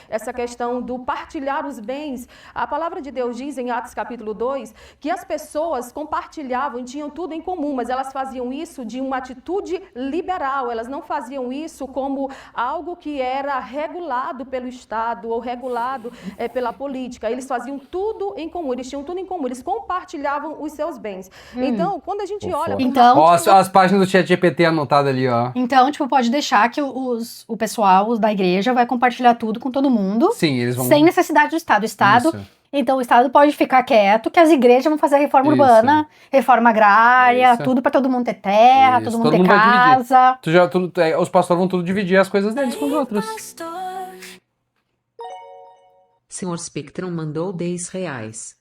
essa questão do partilhar os bens. A palavra de Deus diz em Atos capítulo 2 que as pessoas compartilhavam e tinham tudo em comum, mas elas faziam isso de uma atitude liberal, elas não faziam isso como algo que era regulado pelo Estado ou regulado pela política. Eles faziam tudo em comum, eles tinham tudo em comum, eles compartilhavam os seus bens. Então, quando a gente olha... Então, ó, as páginas do ChatGPT anotadas ali, ó. Então, tipo, pode deixar que o pessoal da igreja vai compartilhar tudo com todo mundo. Sim, eles vão... Sem necessidade do Estado. O Estado... Isso. Então, o Estado pode ficar quieto, que as igrejas vão fazer a reforma Isso. urbana, reforma agrária, Isso. tudo pra todo mundo ter terra, Isso. todo mundo Todo ter mundo vai casa. Os pastores vão tudo dividir as coisas deles com os outros. Senhor Spectrum mandou R$10.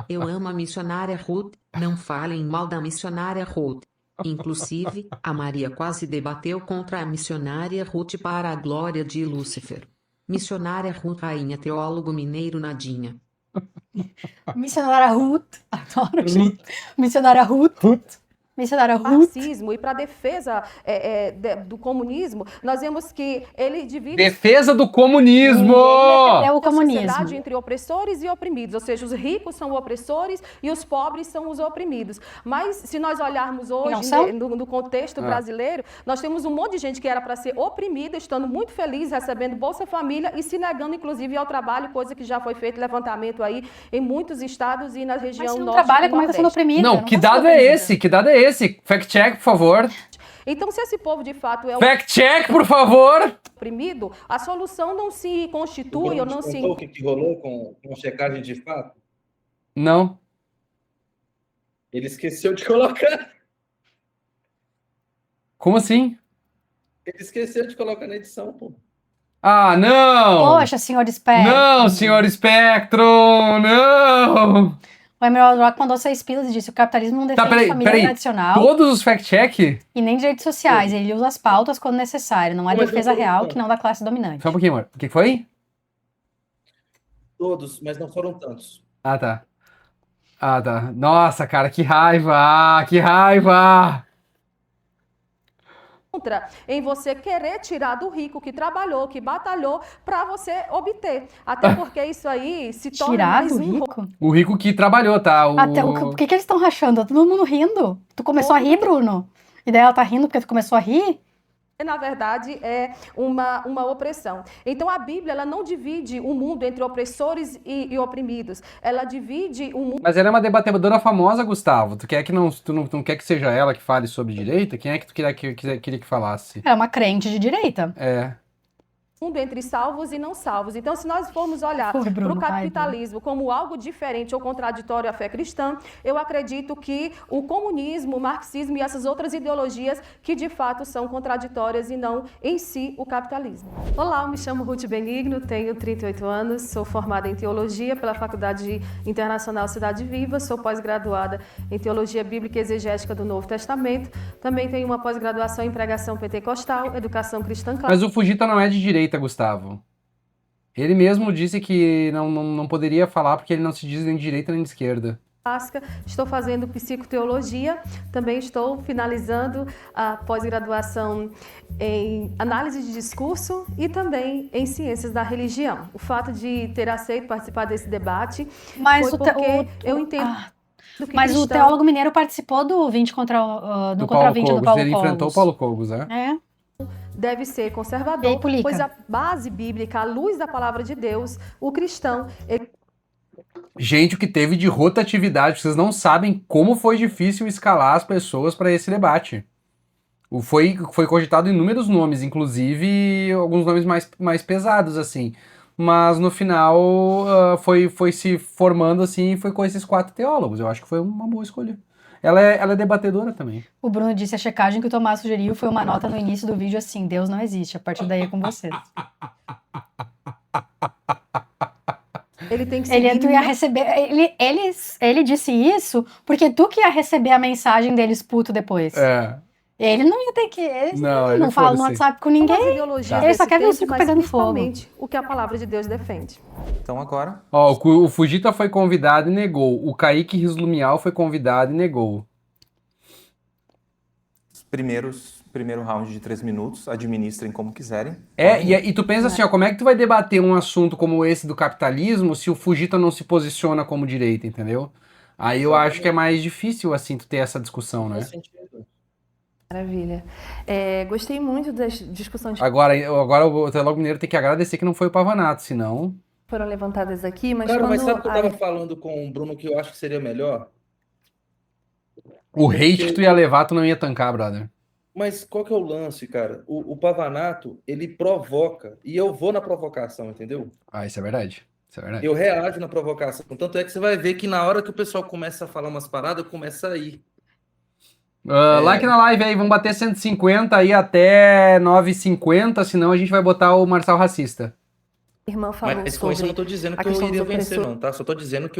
Eu amo a missionária Ruth, não falem mal da missionária Ruth. Inclusive, a Maria quase debateu contra a missionária Ruth para a glória de Lúcifer. Missionária Ruth, rainha, teólogo mineiro Nadinha. Missionária Ruth. Adoro, gente. Missionária Ruth. Missionária Ruth. Marxismo e para a defesa do comunismo, nós vemos que ele divide Defesa do comunismo! É o a comunismo. sociedade entre opressores e oprimidos, ou seja, os ricos são opressores e os pobres são os oprimidos. Mas se nós olharmos Não hoje são? no contexto brasileiro, nós temos um monte de gente que era para ser oprimida, estando muito feliz, recebendo Bolsa Família e se negando, inclusive, ao trabalho, coisa que já foi feito levantamento aí em muitos estados e na região Mas se não norte trabalha, e como é que está sendo nordeste. oprimida? Não, que posso ser dado é oprimida. esse? Que dado é esse? Fact check, por favor. Então, se esse povo de fato é Fact check, por favor. oprimido, a solução não se constitui ou não se... contou o que rolou com checagem de fato? Não. Ele esqueceu de colocar. Como assim? Ele esqueceu de colocar na edição, pô. Ah, não! Poxa, senhor Spectrum. Não, senhor Spectrum, não! O Emerald Rock mandou 6 pilas e disse: o capitalismo não defende peraí, família peraí. tradicional Todos os fact check? e nem direitos sociais. Ele usa as pautas quando necessário. Não há Mas defesa não- real não. que não da classe dominante. Só um pouquinho, amor. O que foi? Todos, mas não foram tantos. Ah, tá. Ah, tá. Nossa, cara, que raiva! Que raiva! contra em você querer tirar do rico que trabalhou, que batalhou, para você obter. Até porque isso aí se torna Tirar mais do um rico? O rico que trabalhou, tá? Até o que eles estão rachando? Tá todo mundo rindo. Tu começou a rir, Bruno? E daí ela tá rindo porque tu começou a rir? na verdade, é uma opressão. Então, a Bíblia ela não divide o mundo entre opressores e oprimidos. Ela divide o mundo... Mas ela é uma debatedora famosa, Gustavo. Tu não quer que seja ela que fale sobre direita? Quem é que tu queria que falasse? Ela é uma crente de direita. É. mundo entre salvos e não salvos. Então, se nós formos olhar Foi, Bruno, para o vai, capitalismo como algo diferente ou contraditório à fé cristã, eu acredito que o comunismo, o marxismo e essas outras ideologias que de fato são contraditórias e não em si o capitalismo. Olá, eu me chamo Ruth Benigno, tenho 38 anos, sou formada em teologia pela Faculdade Internacional Cidade Viva, sou pós-graduada em teologia bíblica e exegética do Novo Testamento, também tenho uma pós-graduação em pregação pentecostal, educação cristã clássica. Mas o Fujita não é de direita, Gustavo. Ele mesmo disse que não poderia falar porque ele não se diz nem de direita nem de esquerda. Estou fazendo psicoteologia, também estou finalizando a pós-graduação em análise de discurso e também em ciências da religião. O fato de ter aceito participar desse debate Mas foi porque eu entendo... que Mas o cristão- teólogo mineiro participou do 20 contra, do contra 20 do Paulo Ele enfrentou o Cogos. Paulo Cogos, né? É. deve ser E conservador, aí, Pulica? pois a base bíblica, a luz da palavra de Deus, o cristão, ele Gente, o que teve de rotatividade, vocês não sabem como foi difícil escalar as pessoas para esse debate. Foi cogitado inúmeros nomes, inclusive alguns nomes mais pesados, assim. Mas no final foi se formando assim e foi com esses 4 teólogos. Eu acho que foi uma boa escolha. Ela é debatedora também. O Bruno disse a checagem que o Tomás sugeriu foi uma nota no início do vídeo assim: Deus não existe, a partir daí é com vocês. tem que Ele seguir... tu ia receber. Ele disse isso porque tu que ia receber a mensagem deles puto depois. É. Ele não ia ter que. Ele Não, ele não fala no foda-se. WhatsApp com As ninguém. ideologias Ele só desse quer ver o tempo, circo mas pegando fogo. principalmente o que a palavra de Deus defende. Então agora, Ó, o Fujita foi convidado e negou. O Kaique Rislumial foi convidado e negou. primeiro round de 3 minutos, administrem como quiserem. E tu pensa assim, ó, como é que tu vai debater um assunto como esse do capitalismo se o Fujita não se posiciona como direita, entendeu? Aí eu acho que é mais difícil, assim, tu ter essa discussão, né? Faz sentido. Maravilha. Gostei muito das discussões que Agora o Teólogo Mineiro tem que agradecer que não foi o Pavanato, senão... foram levantadas aqui, mas Cara, quando... mas sabe o que eu tava falando com o Bruno que eu acho que seria melhor? O hate que tu ia levar, tu não ia tancar, brother. Mas qual que é o lance, cara? O Pavanato, ele provoca, e eu vou na provocação, entendeu? Ah, isso é verdade. Isso é verdade. Eu reajo na provocação. Tanto é que você vai ver que na hora que o pessoal começa a falar umas paradas, começa a ir. Like na live aí, vamos bater 150 aí até 9h50, senão a gente vai botar o Marçal racista. irmã falou Mas com isso eu não sobre tô dizendo a que eu questão dos iria vencer, opressores não, tá? Só tô dizendo que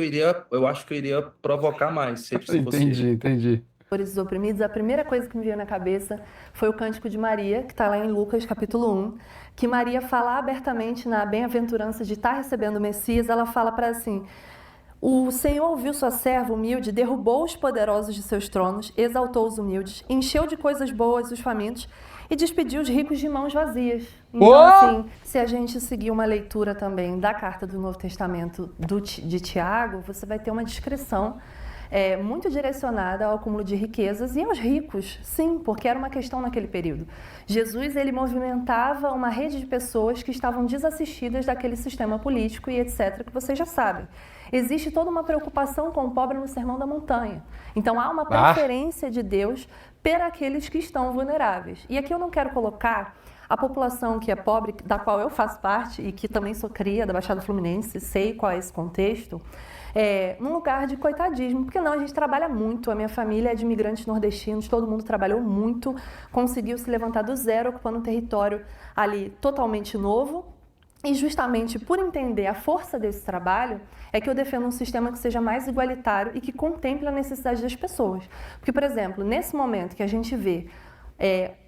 eu acho que eu iria provocar mais, se fosse ele. Entendi. e os oprimidos, a primeira coisa que me veio na cabeça foi o Cântico de Maria, que está lá em Lucas, capítulo 1, que Maria fala abertamente na bem-aventurança de estar recebendo o Messias. Ela fala para assim: o Senhor ouviu sua serva humilde, derrubou os poderosos de seus tronos, exaltou os humildes, encheu de coisas boas os famintos e despediu os ricos de mãos vazias. Então, assim, se a gente seguir uma leitura também da carta do Novo Testamento de Tiago, você vai ter uma descrição muito direcionada ao acúmulo de riquezas e aos ricos, sim, porque era uma questão naquele período. Jesus, ele movimentava uma rede de pessoas que estavam desassistidas daquele sistema político e etc, que vocês já sabem. Existe toda uma preocupação com o pobre no Sermão da Montanha. Então, há uma preferência de Deus por aqueles que estão vulneráveis. E aqui eu não quero colocar a população que é pobre, da qual eu faço parte e que também sou cria da Baixada Fluminense, sei qual é esse contexto, num lugar de coitadismo, porque não, a gente trabalha muito, a minha família é de imigrantes nordestinos, todo mundo trabalhou muito, conseguiu se levantar do zero, ocupando um território ali totalmente novo, e justamente por entender a força desse trabalho, é que eu defendo um sistema que seja mais igualitário e que contemple a necessidade das pessoas. Porque, por exemplo, nesse momento que a gente vê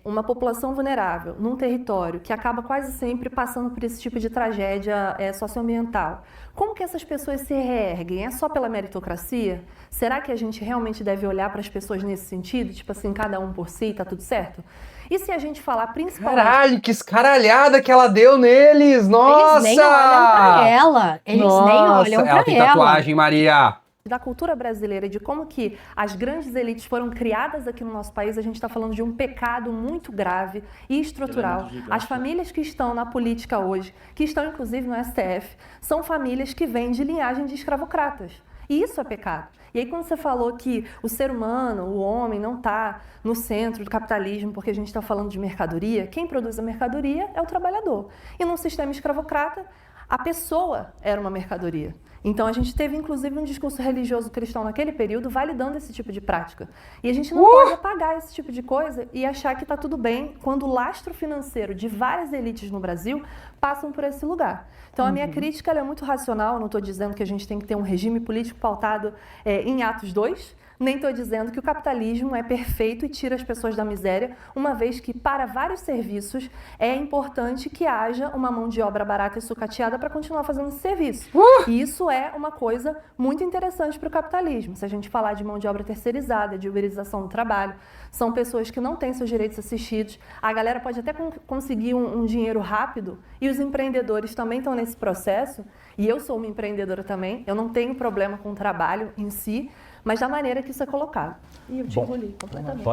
uma população vulnerável num território que acaba quase sempre passando por esse tipo de tragédia socioambiental, como que essas pessoas se reerguem? É só pela meritocracia? Será que a gente realmente deve olhar para as pessoas nesse sentido? Tipo assim, cada um por si, tá tudo certo? E se a gente falar principalmente... Caralho, que escaralhada que ela deu neles! Nossa! Eles nem olham pra ela. Eles nem olham pra ela tem tatuagem, Maria. Da cultura brasileira e de como que as grandes elites foram criadas aqui no nosso país, a gente está falando de um pecado muito grave e estrutural. As famílias que estão na política hoje, que estão inclusive no STF, são famílias que vêm de linhagem de escravocratas. E isso é pecado. E aí quando você falou que o ser humano, o homem, não está no centro do capitalismo porque a gente está falando de mercadoria, quem produz a mercadoria é o trabalhador. E num sistema escravocrata, a pessoa era uma mercadoria. Então a gente teve inclusive um discurso religioso cristão naquele período validando esse tipo de prática. E a gente não pode apagar esse tipo de coisa e achar que está tudo bem quando o lastro financeiro de várias elites no Brasil passam por esse lugar. Então a minha crítica ela é muito racional, não estou dizendo que a gente tem que ter um regime político pautado em Atos 2, nem estou dizendo que o capitalismo é perfeito e tira as pessoas da miséria, uma vez que para vários serviços é importante que haja uma mão de obra barata e sucateada para continuar fazendo esse serviço. E isso é uma coisa muito interessante para o capitalismo. Se a gente falar de mão de obra terceirizada, de uberização do trabalho, são pessoas que não têm seus direitos assistidos, a galera pode até conseguir um dinheiro rápido e os empreendedores também estão nesse processo, e eu sou uma empreendedora também, eu não tenho problema com o trabalho em si, mas da maneira que isso é colocado. E eu te engoli completamente.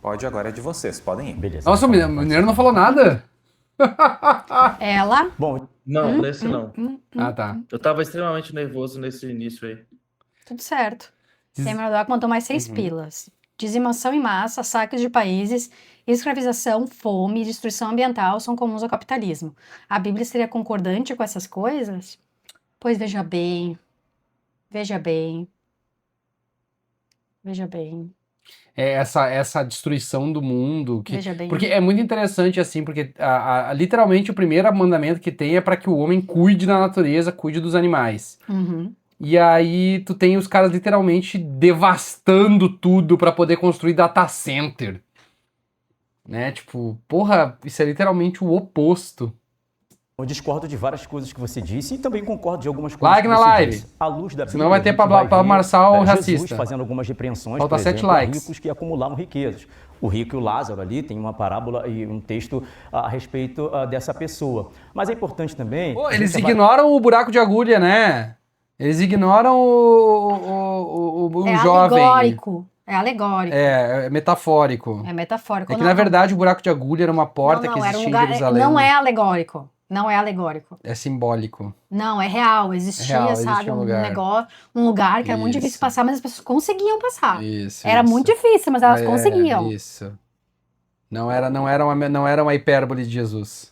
Pode, agora é de vocês, podem ir. Beleza. Nossa, o Mineiro não falou nada. Ela. Bom, Não, nesse não. Ah, tá. Eu tava extremamente nervoso nesse início aí. Tudo certo. Temer Doc mandou mais 6 pilas. Dizimação em massa, saques de países, escravização, fome e destruição ambiental são comuns ao capitalismo. A Bíblia seria concordante com essas coisas? Pois veja bem. Veja bem. Veja bem. Essa destruição do mundo. Veja bem. Porque é muito interessante, assim, porque literalmente o primeiro mandamento que tem é para que o homem cuide da natureza, cuide dos animais. Uhum. E aí tu tem os caras literalmente devastando tudo para poder construir data center. Né? Tipo, porra, isso é literalmente o oposto. Eu discordo de várias coisas que você disse e também concordo de algumas coisas Like que na você live. disse. À luz da Bíblia, Senão vai ter a gente pra ver, Marçal Jesus racista. fazendo algumas repreensões, Falta por 7 exemplo, a likes. ricos que acumulavam riquezas. O rico e o Lázaro ali tem uma parábola e um texto a respeito dessa pessoa. Mas é importante também... Pô, eles ignoram o buraco de agulha, né? Eles ignoram o jovem. Alegórico. É alegórico. É metafórico. É metafórico. É que, na verdade, o buraco de agulha era uma porta que era existia um lugar, em Jerusalém. não é alegórico. Não é alegórico. É simbólico. Não, é real. Existia, É real, sabe, existia um lugar. um lugar que era muito Isso. difícil passar, mas as pessoas conseguiam passar. Isso. Era muito difícil, mas elas conseguiam. Isso. Não era uma hipérbole de Jesus.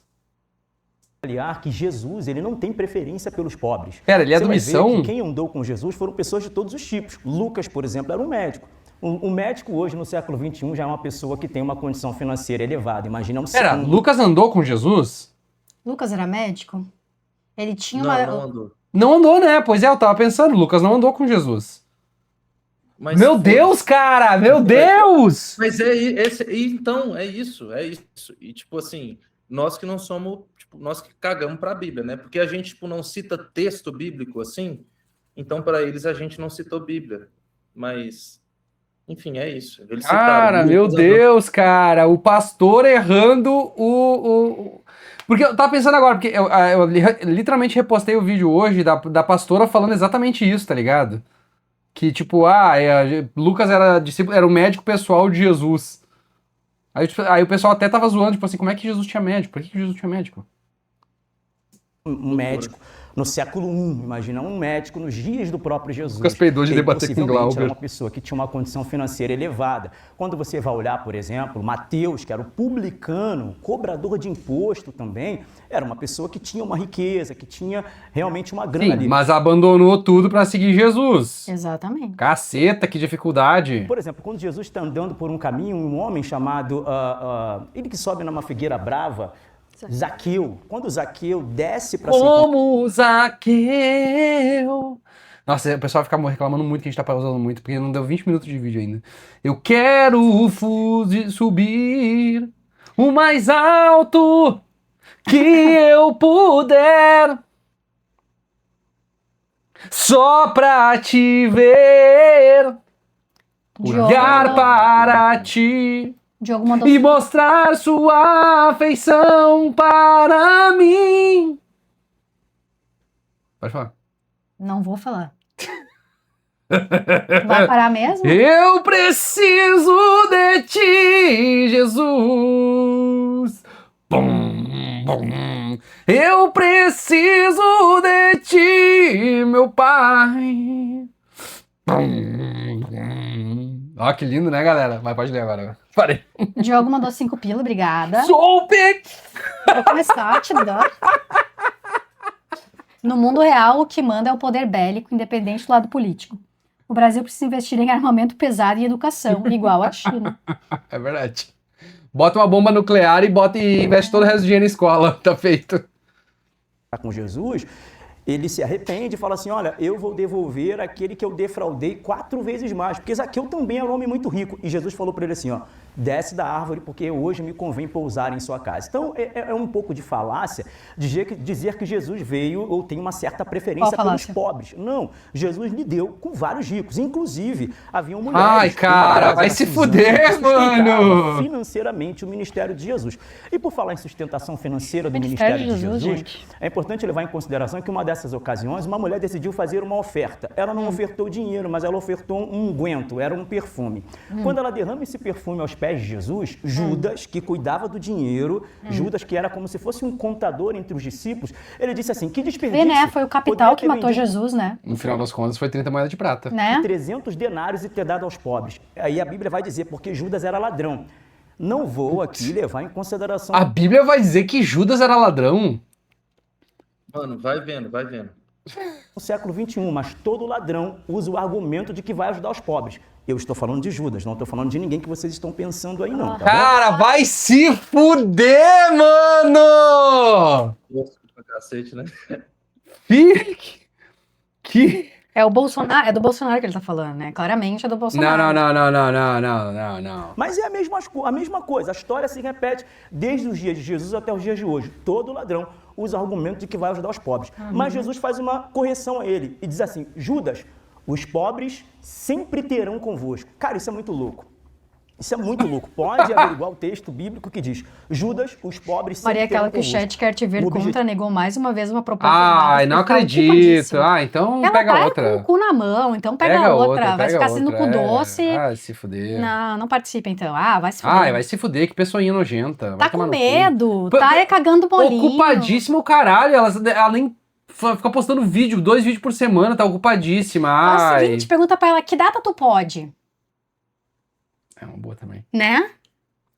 Avaliar que Jesus ele não tem preferência pelos pobres. Pera, ele é Você do vai Missão? ver que quem andou com Jesus foram pessoas de todos os tipos. Lucas, por exemplo, era um médico. Um médico hoje, no século XXI, já é uma pessoa que tem uma condição financeira elevada. Imagina um Pera, segundo. Lucas andou com Jesus? Lucas era médico? Ele tinha Não, uma. não andou. Não andou, né? Pois é, eu tava pensando, Lucas não andou com Jesus. Mas, Não andou, né? Pois é, eu tava pensando, Lucas não andou com Jesus. mas Meu foda-se. Deus, cara! Meu Deus! Mas então, é isso. E tipo assim, nós que não somos, tipo, nós que cagamos para a Bíblia, né? Porque a gente tipo não cita texto bíblico assim, então para eles a gente não citou Bíblia. Mas enfim, é isso. Eles citaram. Cara, meu Lucas andou. Deus, cara, o pastor errando Porque eu tava pensando agora, porque eu literalmente repostei o vídeo hoje da pastora falando exatamente isso, tá ligado? Que tipo, Lucas era discípulo, era o médico pessoal de Jesus. Aí o pessoal até tava zoando, tipo assim, como é que Jesus tinha médico? Por que Jesus tinha médico? Um médico no século I, imagina, um médico nos dias do próprio Jesus. Lucas peidou de Ele debater com possivelmente Glauber. era uma pessoa que tinha uma condição financeira elevada. Quando você vai olhar, por exemplo, Mateus, que era o publicano, cobrador de imposto também, era uma pessoa que tinha uma riqueza, que tinha realmente uma grana Sim, ali. mas abandonou tudo pra seguir Jesus. Exatamente. Caceta, que dificuldade. Por exemplo, quando Jesus está andando por um caminho, um homem chamado, ele que sobe numa figueira brava, Zaqueu. Quando Zaqueu desce para Como Zaqueu. Nossa, o pessoal fica reclamando muito que a gente tá pausando muito, porque não deu 20 minutos de vídeo ainda. Eu quero subir o mais alto que eu puder, só pra te ver, olhar para ti Diogo mandou. e mostrar sua afeição para mim. Pode falar. Não vou falar. Vai parar mesmo? Eu preciso de ti, Jesus. Bum, bum. Eu preciso de ti, meu Pai. Bum, bum. Ó, que lindo, né, galera? Mas pode ler agora. Parei. Diogo mandou 5 pila, obrigada. Sou Vou começar a te dar. No mundo real, o que manda é o poder bélico, independente do lado político. O Brasil precisa investir em armamento pesado e educação, igual a China. É verdade. Bota uma bomba nuclear e investe todo o resto do dinheiro em escola. Tá feito. com Jesus, ele se arrepende e fala assim, olha, eu vou devolver aquele que eu defraudei 4 vezes mais, porque Zaqueu também era um homem muito rico. E Jesus falou para ele assim, ó, desce da árvore porque hoje me convém pousar em sua casa. Então, é um pouco de falácia dizer que Jesus veio ou tem uma certa preferência pelos pobres. Não, Jesus lidou com vários ricos, inclusive haviam mulheres... Ai, cara, vai se fuder, mano! Financeiramente o ministério de Jesus. E por falar em sustentação financeira do ministério de Jesus, é importante levar em consideração que uma dessas ocasiões, uma mulher decidiu fazer uma oferta. Ela não ofertou dinheiro, mas ela ofertou um unguento, era um perfume. Quando ela derrama esse perfume aos pés de Jesus, Judas, que cuidava do dinheiro, Judas, que era como se fosse um contador entre os discípulos, ele disse assim, que desperdício... Vê, né? Foi o capital que matou Jesus, né? No final das contas, foi 30 moedas de prata. Né? 300 denários e ter dado aos pobres. Aí a Bíblia vai dizer, porque Judas era ladrão. Não vou aqui levar em consideração... A Bíblia vai dizer que Judas era ladrão? Mano, vai vendo, vai vendo. No século XXI, mas todo ladrão usa o argumento de que vai ajudar os pobres. Eu estou falando de Judas, não estou falando de ninguém que vocês estão pensando aí, não. Tá Cara, vai se fuder, mano! Pra cacete, né? Que... É o Bolsonaro, é do Bolsonaro que ele tá falando, né? Claramente é do Bolsonaro. Não. Mas é a mesma coisa, a história se repete desde os dias de Jesus até os dias de hoje. Todo ladrão usa o argumento de que vai ajudar os pobres. Mas Jesus faz uma correção a ele e diz assim, Judas, os pobres sempre terão convosco. Cara, isso é muito louco. Isso é muito louco. Pode averiguar o texto bíblico que diz, Judas, os pobres sempre Maria, aquela terão que o convosco. chat quer te ver contra, negou mais uma vez uma proposta. Ai, não acredito. Ah, então ela pega tá outra. com o cu na mão, então pega outra. Vai ficar sendo cu doce. Ah, se fuder. Não participa então. Ah, vai se fuder. Ai, vai se fuder, que pessoinha nojenta. Tá com medo, tá cagando bolinho. Ocupadíssima o caralho, ela nem fica postando vídeo, 2 vídeos por semana, tá ocupadíssima. É o seguinte, pergunta pra ela, que data tu pode? É uma boa também. Né?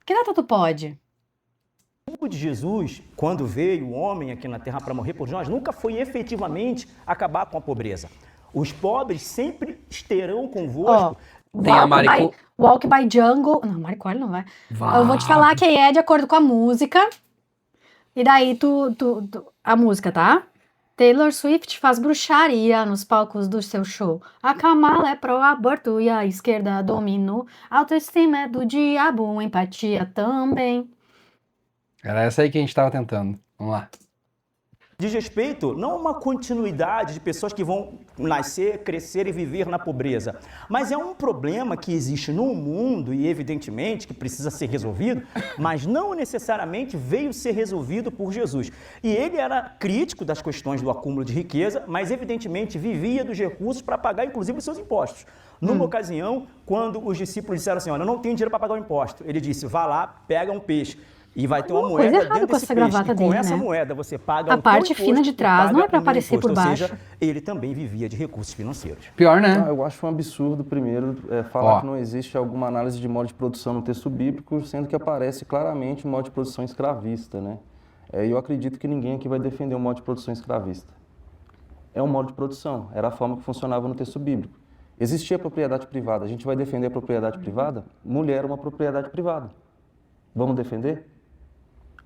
Que data tu pode? O tempo de Jesus, quando veio o homem aqui na Terra para morrer por nós, nunca foi efetivamente acabar com a pobreza. Os pobres sempre estarão convosco. Tem a Marico... Walk by Jungle... Não, Maricole não vai. Eu vou te falar que é de acordo com a música. E daí a música, tá? Taylor Swift faz bruxaria nos palcos do seu show. A Kamala é pró-aborto e a esquerda dominou. Autoestima é do diabo, empatia também. Era essa aí que a gente tava tentando. Vamos lá. Diz respeito não a uma continuidade de pessoas que vão nascer, crescer e viver na pobreza, mas é um problema que existe no mundo e evidentemente que precisa ser resolvido, mas não necessariamente veio ser resolvido por Jesus. E ele era crítico das questões do acúmulo de riqueza, mas evidentemente vivia dos recursos para pagar inclusive os seus impostos. Numa ocasião, quando os discípulos disseram assim, olha, eu não tenho dinheiro para pagar o imposto, ele disse, vá lá, pega um peixe. E vai ter uma Coisa moeda errada dentro com desse essa peixe. gravata E com dele, essa né? moeda você paga A o teu parte imposto fina de e trás paga não é pra o meu aparecer por imposto. baixo. Ou seja, ele também vivia de recursos financeiros. Pior, né? Eu acho um absurdo, primeiro, falar Ó. que não existe alguma análise de modo de produção no texto bíblico, sendo que aparece claramente o modo de produção escravista, né? E eu acredito que ninguém aqui vai defender o modo de produção escravista. É um modo de produção, era a forma que funcionava no texto bíblico. Existia propriedade privada, a gente vai defender a propriedade privada? Mulher é uma propriedade privada. Vamos defender?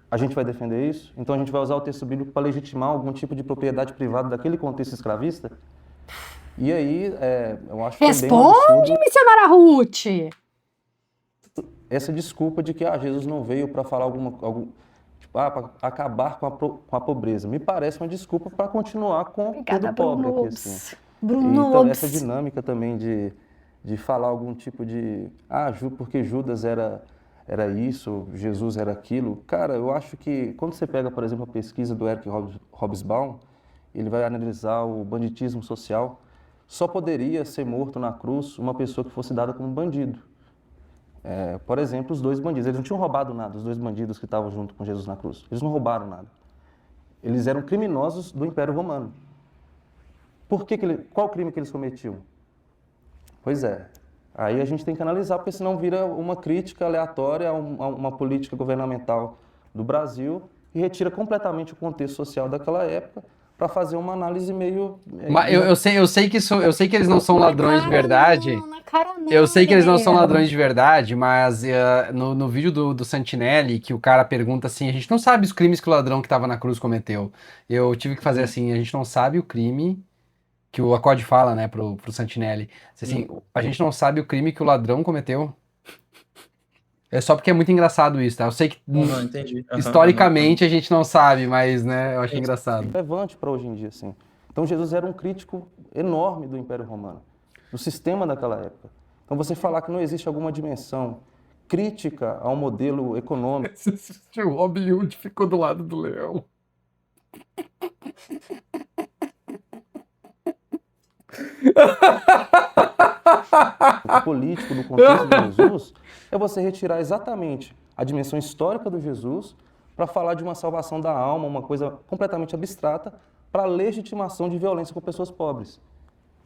A gente vai defender isso? Então a gente vai usar o texto bíblico para legitimar algum tipo de propriedade privada daquele contexto escravista? E aí, eu acho que é bem um Responde, absurdo missionária Ruth! essa desculpa de que Jesus não veio para falar para acabar com a pobreza. Me parece uma desculpa para continuar com Obrigada, todo pobre Bruno aqui, assim. Obs. Bruno Então, Obs. essa dinâmica também de falar algum tipo de... porque Judas era isso, Jesus era aquilo. Cara, eu acho que quando você pega, por exemplo, a pesquisa do Eric Hobsbawm, ele vai analisar o banditismo social. Só poderia ser morto na cruz uma pessoa que fosse dada como bandido. Por exemplo, os dois bandidos. Eles não tinham roubado nada, os dois bandidos que estavam junto com Jesus na cruz. Eles não roubaram nada. Eles eram criminosos do Império Romano. Qual crime que eles cometiam? Pois é. Aí a gente tem que analisar, porque senão vira uma crítica aleatória a uma política governamental do Brasil e retira completamente o contexto social daquela época para fazer uma análise meio... Mas eu sei que eles não são ladrões de verdade. Eu sei que eles não são ladrões de verdade, mas no vídeo do Santinelli, que o cara pergunta assim, a gente não sabe os crimes que o ladrão que estava na cruz cometeu. Eu tive que fazer assim, a gente não sabe o crime que o Acorde fala, né, pro Santinelli. Assim, a gente não sabe o crime que o ladrão cometeu. É só porque é muito engraçado isso, tá? Eu sei que Entendi. historicamente a gente não sabe, mas, né, eu acho engraçado. Relevante para hoje em dia, assim. Então Jesus era um crítico enorme do Império Romano, do sistema daquela época. Então você falar que não existe alguma dimensão crítica ao modelo econômico... O Robin Hood ficou do lado do leão. político do contexto de Jesus, é você retirar exatamente a dimensão histórica do Jesus para falar de uma salvação da alma, uma coisa completamente abstrata, para a legitimação de violência com pessoas pobres.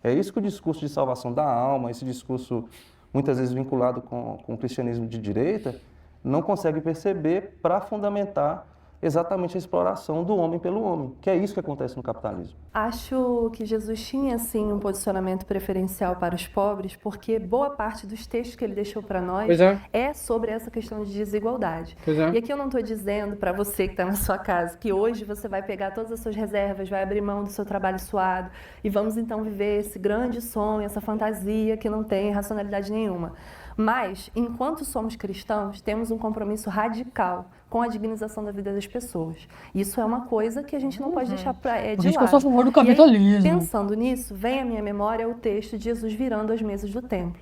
É isso que o discurso de salvação da alma, esse discurso muitas vezes vinculado com o cristianismo de direita, não consegue perceber para fundamentar exatamente a exploração do homem pelo homem, que é isso que acontece no capitalismo. Acho que Jesus tinha, sim, um posicionamento preferencial para os pobres, porque boa parte dos textos que ele deixou para nós é sobre essa questão de desigualdade. E aqui eu não estou dizendo para você que está na sua casa que hoje você vai pegar todas as suas reservas, vai abrir mão do seu trabalho suado e vamos então viver esse grande sonho, essa fantasia que não tem racionalidade nenhuma. Mas, enquanto somos cristãos, temos um compromisso radical com a dignização da vida das pessoas. Isso é uma coisa que a gente não pode deixar de lado. Eu sou a favor do capitalismo. E aí, pensando nisso, vem à minha memória o texto de Jesus virando as mesas do templo.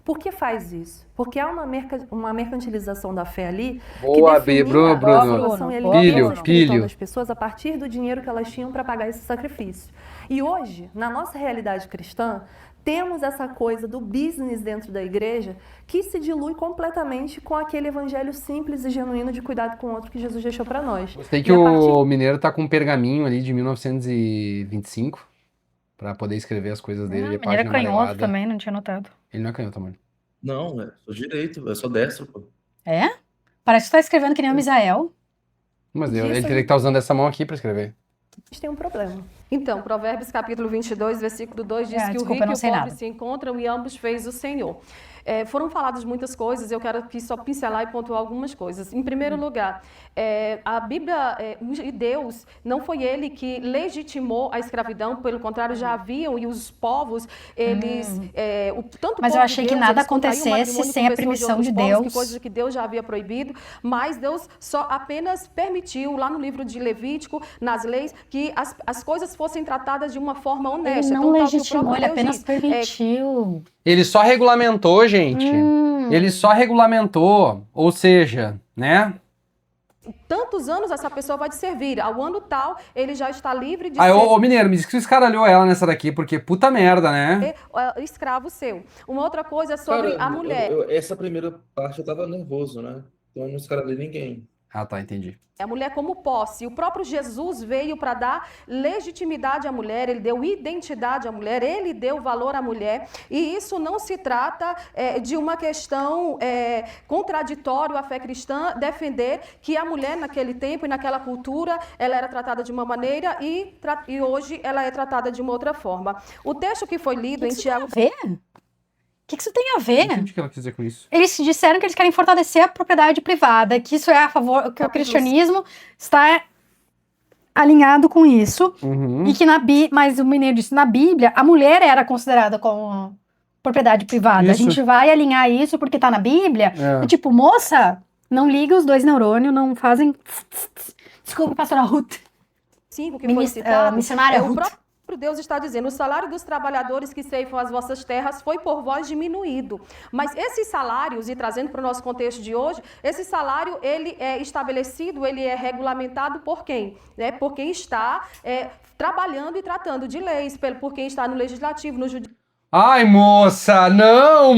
Por que faz isso? Porque há uma mercantilização da fé ali Boa, que definia Bruno. a salvação e a libertação espiritual Pilho. das pessoas a partir do dinheiro que elas tinham para pagar esse sacrifício. E hoje, na nossa realidade cristã, temos essa coisa do business dentro da igreja que se dilui completamente com aquele evangelho simples e genuíno de cuidado com o outro que Jesus deixou para nós. Gostei que o Mineiro tá com um pergaminho ali de 1925 para poder escrever as coisas dele. Ele era canhoto também, não tinha notado. Ele não é canhoto, mano. Não, eu sou direito, eu sou destro, pô. É? Parece que você tá escrevendo que nem o Misael. Mas ele teria que estar usando essa mão aqui para escrever. A gente tem um problema. Então, Provérbios capítulo 22, versículo 2 diz que desculpa, o rico eu não e o sei pobre nada. se encontram e ambos fez o Senhor. Foram faladas muitas coisas, eu quero aqui só pincelar e pontuar algumas coisas. Em primeiro lugar, a Bíblia e Deus, não foi ele que legitimou a escravidão, pelo contrário, já haviam, e os povos, eles... tanto o Mas eu povo de achei que Deus, nada eles contraíam acontecesse matrimônio sem com a pessoas de permissão outros de povos, Deus. que coisas que Deus já havia proibido, mas Deus só apenas permitiu, lá no livro de Levítico, nas leis, que as coisas fossem tratadas de uma forma honesta. Ele não Então, tal que o legitimou, próprio ele Deus apenas diz, permitiu. Ele só regulamentou, gente. Ele só regulamentou. Ou seja, né? tantos anos essa pessoa vai te servir. Ao ano tal, ele já está livre de Aí, ser ô Mineiro, me diz que você escaralhou ela nessa daqui, porque puta merda, né? escravo seu. Uma outra coisa é sobre Cara, a mulher. essa primeira parte eu tava nervoso, né? Então eu não escravei ninguém. Ah, tá, entendi. A mulher como posse. O próprio Jesus veio para dar legitimidade à mulher, ele deu identidade à mulher, ele deu valor à mulher. E isso não se trata de uma questão contraditória à fé cristã, defender que a mulher naquele tempo e naquela cultura, ela era tratada de uma maneira e hoje ela é tratada de uma outra forma. O texto que foi lido em Tiago... O que isso tem a Não ver? entendi o que ela quis dizer com isso. Eles disseram que eles querem fortalecer a propriedade privada, que isso é a favor, que o cristianismo está alinhado com isso, Uhum. e que mas o Mineiro disse, na Bíblia, a mulher era considerada como propriedade privada. Isso. A gente vai alinhar isso porque tá na Bíblia. É. E, tipo, moça, não liga os dois neurônios, não fazem... Desculpa, pastora Ruth. 5 que foi citado, missionária o Ruth. próprio Deus está dizendo, o salário dos trabalhadores que ceifam as vossas terras foi por vós diminuído. Mas esses salários, e trazendo para o nosso contexto de hoje, esse salário, ele é estabelecido, ele é regulamentado por quem? Por quem está trabalhando e tratando de leis, por quem está no legislativo, no judiciário. Ai, moça, não!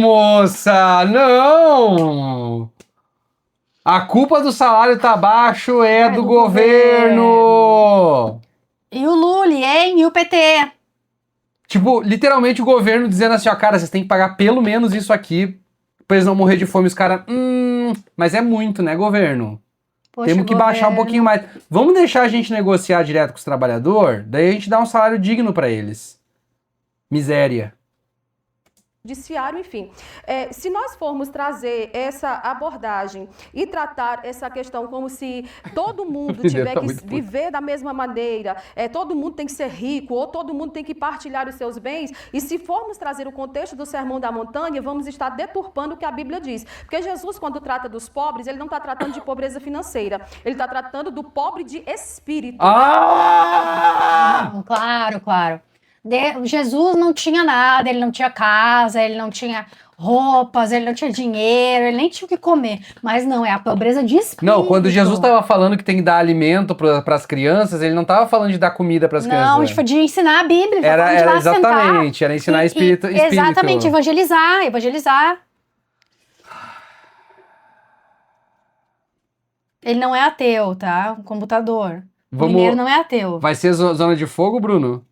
A culpa do salário tá baixo é do governo! E o Lully, hein? E o PT? Tipo, literalmente o governo dizendo assim, ó, cara, vocês têm que pagar pelo menos isso aqui pra eles não morrer de fome. Os caras, mas é muito, né, governo? Poxa, Temos que baixar um pouquinho mais. Vamos deixar a gente negociar direto com os trabalhadores? Daí a gente dá um salário digno pra eles. Miséria. Judiciário, enfim. Se nós formos trazer essa abordagem e tratar essa questão como se todo mundo tiver que viver da mesma maneira, todo mundo tem que ser rico, ou todo mundo tem que partilhar os seus bens, e se formos trazer o contexto do Sermão da Montanha, vamos estar deturpando o que a Bíblia diz. Porque Jesus, quando trata dos pobres, ele não está tratando de pobreza financeira, ele está tratando do pobre de espírito. Claro. Jesus não tinha nada, ele não tinha casa, ele não tinha roupas, ele não tinha dinheiro, ele nem tinha o que comer. Mas não, é a pobreza de espírito. Não, quando Jesus estava falando que tem que dar alimento para as crianças, ele não estava falando de dar comida para as crianças. Não, de ensinar a Bíblia. Era exatamente, era ensinar espírito. Exatamente, evangelizar. Ele não é ateu, tá? Um computador. O Mineiro não é ateu. Vai ser zona de fogo, Bruno?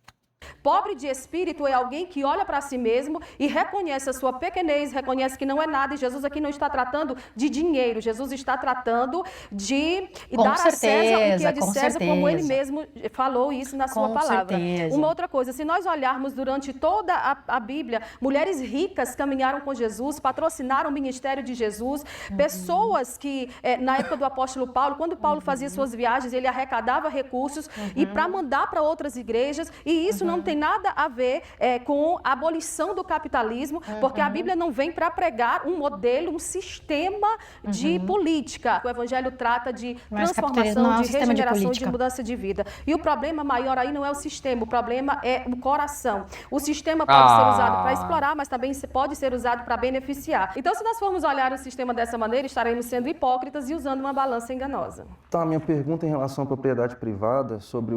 Pobre de espírito é alguém que olha para si mesmo e reconhece a sua pequenez, reconhece que não é nada. E Jesus aqui não está tratando de dinheiro, Jesus está tratando de dar a César o que é de César, como ele mesmo falou isso na sua palavra. Uma outra coisa, se nós olharmos durante toda a Bíblia, mulheres ricas caminharam com Jesus, patrocinaram o ministério de Jesus, pessoas que, na época do apóstolo Paulo, quando Paulo fazia suas viagens, ele arrecadava recursos e para mandar para outras igrejas, e isso não tem nada a ver com a abolição do capitalismo, porque a Bíblia não vem para pregar um modelo, um sistema de política. O Evangelho trata de transformação, de regeneração, de mudança de vida. E o problema maior aí não é o sistema, o problema é o coração. O sistema pode ser usado para explorar, mas também pode ser usado para beneficiar. Então, se nós formos olhar o sistema dessa maneira, estaremos sendo hipócritas e usando uma balança enganosa. Tá, a minha pergunta em relação à propriedade privada, sobre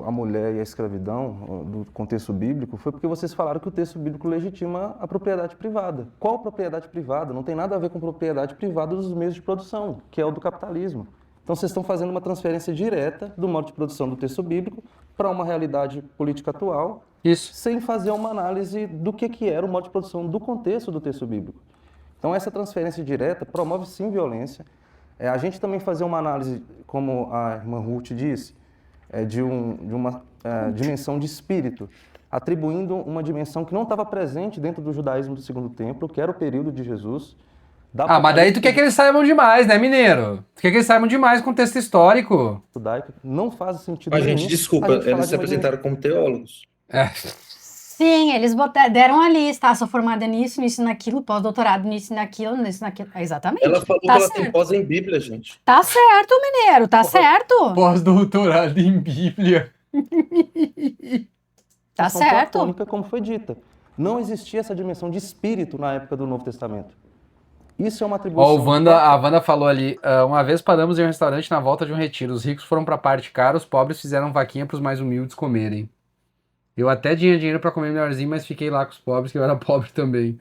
a mulher e a escravidão, do contexto bíblico, foi porque vocês falaram que o texto bíblico legitima a propriedade privada. Qual propriedade privada? Não tem nada a ver com propriedade privada dos meios de produção, que é o do capitalismo. Então vocês estão fazendo uma transferência direta do modo de produção do texto bíblico para uma realidade política atual, sem fazer uma análise do que era o modo de produção do contexto do texto bíblico. Então essa transferência direta promove sim violência. A gente também fazer uma análise, como a irmã Ruth disse, de uma dimensão de espírito, atribuindo uma dimensão que não estava presente dentro do judaísmo do Segundo Templo, que era o período de Jesus. Mas daí tu quer que eles saibam demais, né, mineiro? Tu quer que eles saibam demais contexto histórico. Judaico não faz sentido Mas, nenhum. gente, desculpa, a gente falar eles de se uma apresentaram como teólogos. Sim, eles deram a lista, sou formada nisso, nisso e naquilo, pós-doutorado nisso e naquilo, nisso e naquilo. Exatamente. Ela falou que Tá ela tem certo. pós em Bíblia, gente. Tá certo, mineiro, tá certo. Pós-doutorado em Bíblia. Tá dimensão certo. platônica, como foi dita. Não existia essa dimensão de espírito na época do Novo Testamento. Isso é uma atribuição. A Wanda falou ali, uma vez paramos em um restaurante na volta de um retiro. Os ricos foram pra parte cara, os pobres fizeram vaquinha pros mais humildes comerem. Eu até tinha dinheiro pra comer melhorzinho, mas fiquei lá com os pobres, que eu era pobre também.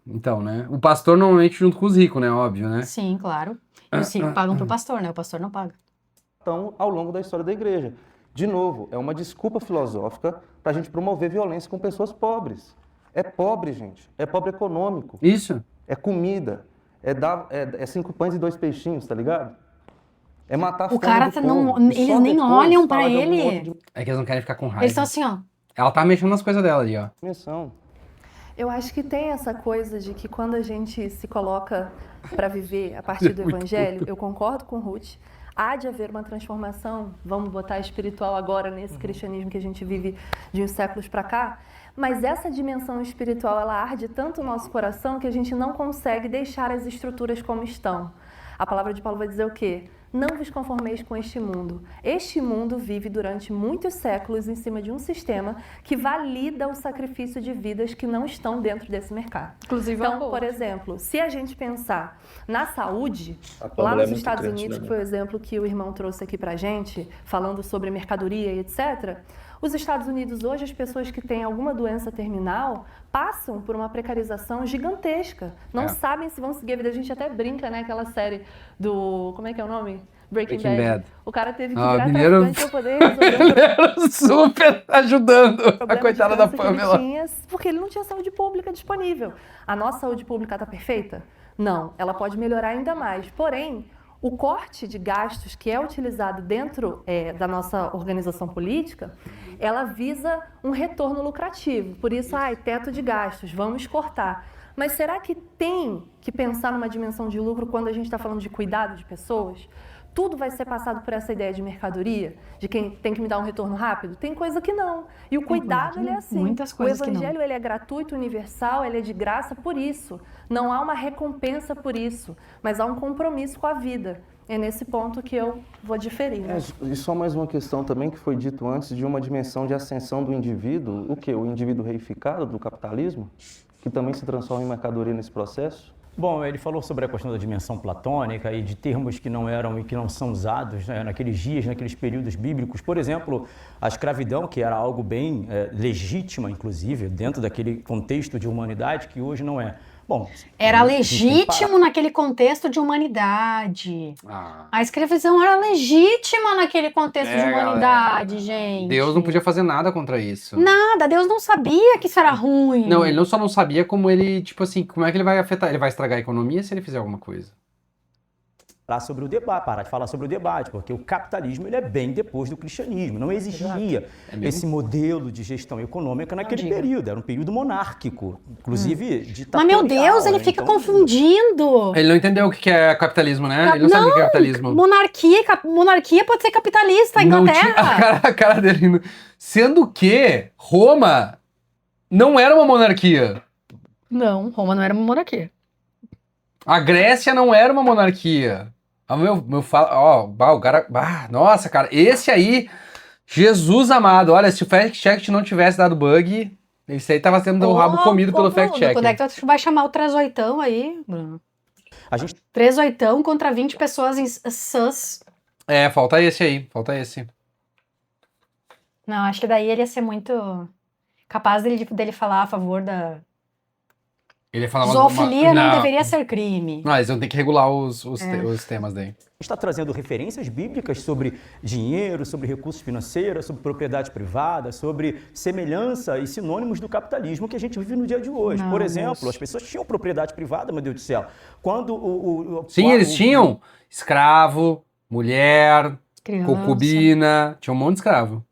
Então, né? O pastor normalmente junto com os ricos, né? Óbvio, né? Sim, claro. E os ricos pagam pro pastor, né? O pastor não paga. Então, ao longo da história da igreja. De novo, é uma desculpa filosófica para a gente promover violência com pessoas pobres. É pobre, gente. É pobre econômico. Isso. É comida. É 5 pães e 2 peixinhos, tá ligado? É matar a fome O cara do tá povo. não. E Eles só nem depois olham pra falar de algum ele. outro É que eles não querem ficar com raiva. Eles estão assim, ó. Ela tá mexendo nas coisas dela ali, ó. dimensão. Eu acho que tem essa coisa de que quando a gente se coloca para viver a partir do evangelho, eu concordo com Ruth, há de haver uma transformação, vamos botar espiritual agora nesse cristianismo que a gente vive de uns séculos para cá, mas essa dimensão espiritual, ela arde tanto o nosso coração que a gente não consegue deixar as estruturas como estão. A palavra de Paulo vai dizer o quê? Não vos conformeis com este mundo. Este mundo vive durante muitos séculos em cima de um sistema que valida o sacrifício de vidas que não estão dentro desse mercado. Inclusive o Então, aborto. por exemplo, se a gente pensar na saúde, A tua lá mulher é nos muito Estados crente, Unidos, né, que foi o exemplo que o irmão trouxe aqui pra gente, falando sobre mercadoria e etc., os Estados Unidos hoje, as pessoas que têm alguma doença terminal passam por uma precarização gigantesca. Não sabem se vão seguir a vida. A gente até brinca, né? Aquela série do... Como é que é o nome? Breaking Bad. O cara teve que virar traficante para poder resolver super ajudando a coitada da Pamela. Porque ele não tinha saúde pública disponível. A nossa saúde pública está perfeita? Não. Ela pode melhorar ainda mais. Porém, o corte de gastos que é utilizado dentro da nossa organização política, ela visa um retorno lucrativo. Por isso, teto de gastos, vamos cortar. Mas será que tem que pensar numa dimensão de lucro quando a gente está falando de cuidado de pessoas? Tudo vai ser passado por essa ideia de mercadoria? De quem tem que me dar um retorno rápido? Tem coisa que não. E o cuidado, ele é assim. Muitas coisas o que não. evangelho, ele é gratuito, universal, ele é de graça por isso. Não há uma recompensa por isso, mas há um compromisso com a vida. É nesse ponto que eu vou diferir. Né? E só mais uma questão também que foi dito antes de uma dimensão de ascensão do indivíduo. O quê? O indivíduo reificado do capitalismo? Que também se transforma em mercadoria nesse processo? Bom, ele falou sobre a questão da dimensão platônica e de termos que não eram e que não são usados, né, naqueles dias, naqueles períodos bíblicos. Por exemplo, a escravidão, que era algo bem legítima, inclusive, dentro daquele contexto de humanidade, que hoje não é. Bom, era legítimo naquele contexto de humanidade. A escravidão era legítima naquele contexto de humanidade, gente. Deus não podia fazer nada contra isso. Nada, Deus não sabia que isso era ruim. Não, ele só não sabia como ele, tipo assim, como é que ele vai afetar? Ele vai estragar a economia se ele fizer alguma coisa. Sobre o debate, parar de falar sobre o debate, porque o capitalismo ele é bem depois do cristianismo. Não existia esse modelo de gestão econômica naquele período. Era um período monárquico, inclusive ditatorial. Mas, meu Deus, ele fica confundindo. Ele não entendeu o que é capitalismo, né? Ele não sabe o que é capitalismo. Monarquia pode ser capitalista, a Inglaterra. A cara dele. Sendo que Roma não era uma monarquia. Não, Roma não era uma monarquia. A Grécia não era uma monarquia. O cara. Nossa, cara, esse aí, Jesus amado. Olha, se o fact-check não tivesse dado bug, esse aí tava sendo o rabo comido pelo fact-check. Quando é que tu vai chamar o 38 aí, Bruno? 38 contra 20 pessoas em sus. Falta esse aí, falta esse. Não, acho que daí ele ia ser muito capaz dele falar a favor da... Ele falava zoofilia não deveria ser crime. Não, eles vão ter que regular os temas daí. Está trazendo referências bíblicas sobre dinheiro, sobre recursos financeiros, sobre propriedade privada, sobre semelhança e sinônimos do capitalismo que a gente vive no dia de hoje. Por exemplo, as pessoas tinham propriedade privada, meu Deus do céu. Quando eles tinham escravo, mulher, criança, concubina, tinha um monte de escravo.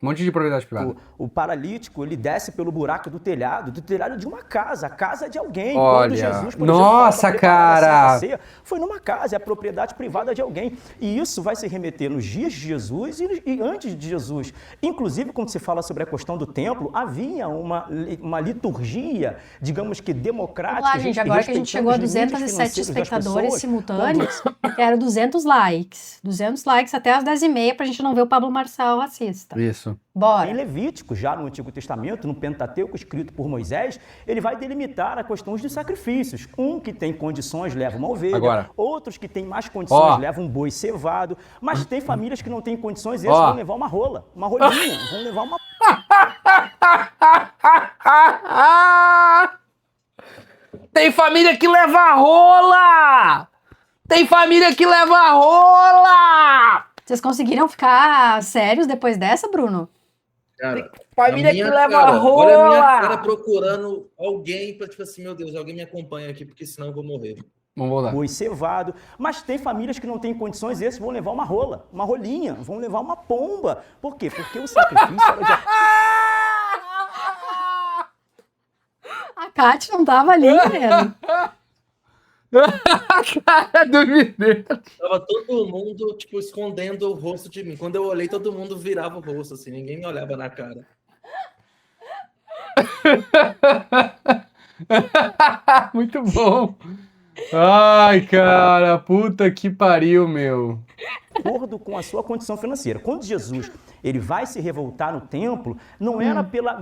Um monte de propriedade privada. O paralítico, ele desce pelo buraco do telhado de uma casa, a casa de alguém. Olha, Quando Jesus, por nossa, exemplo, preparar a cara! Santa Ceia, foi numa casa, é a propriedade privada de alguém. E isso vai se remeter nos dias de Jesus e antes de Jesus. Inclusive, quando se fala sobre a questão do templo, havia uma liturgia, digamos que democrática. Vamos lá, gente, agora que a gente chegou a 207 espectadores simultâneos, quero 200 likes. 200 likes até as 10h30 pra gente não ver o Pablo Marçal racista. Isso. Bora. Em Levítico, já no Antigo Testamento, no Pentateuco escrito por Moisés, ele vai delimitar as questões de sacrifícios. Um que tem condições leva uma ovelha, Agora. outros que têm mais condições levam um boi cevado, mas tem famílias que não têm condições e esses vão levar uma rola, uma rolinha, vão levar uma... Tem família que leva rola! Tem família que leva rola! Vocês conseguiram ficar sérios depois dessa, Bruno? Cara, família a minha que leva cara, rola! olha a minha cara procurando alguém pra, tipo assim, meu Deus, alguém me acompanha aqui, porque senão eu vou morrer. Vamos voltar. Boi cevado, mas tem famílias que não têm condições e esses vão levar uma rola, uma rolinha, vão levar uma pomba. Por quê? Porque o sacrifício era de... A Kate não tava ali, mesmo. Cara do mineiro. Tava todo mundo, tipo, escondendo o rosto de mim. Quando eu olhei, todo mundo virava o rosto, assim, ninguém me olhava na cara. Muito bom. Ai, cara, puta que pariu, meu. De acordo com a sua condição financeira. Quando Jesus ele vai se revoltar no templo, não era pela...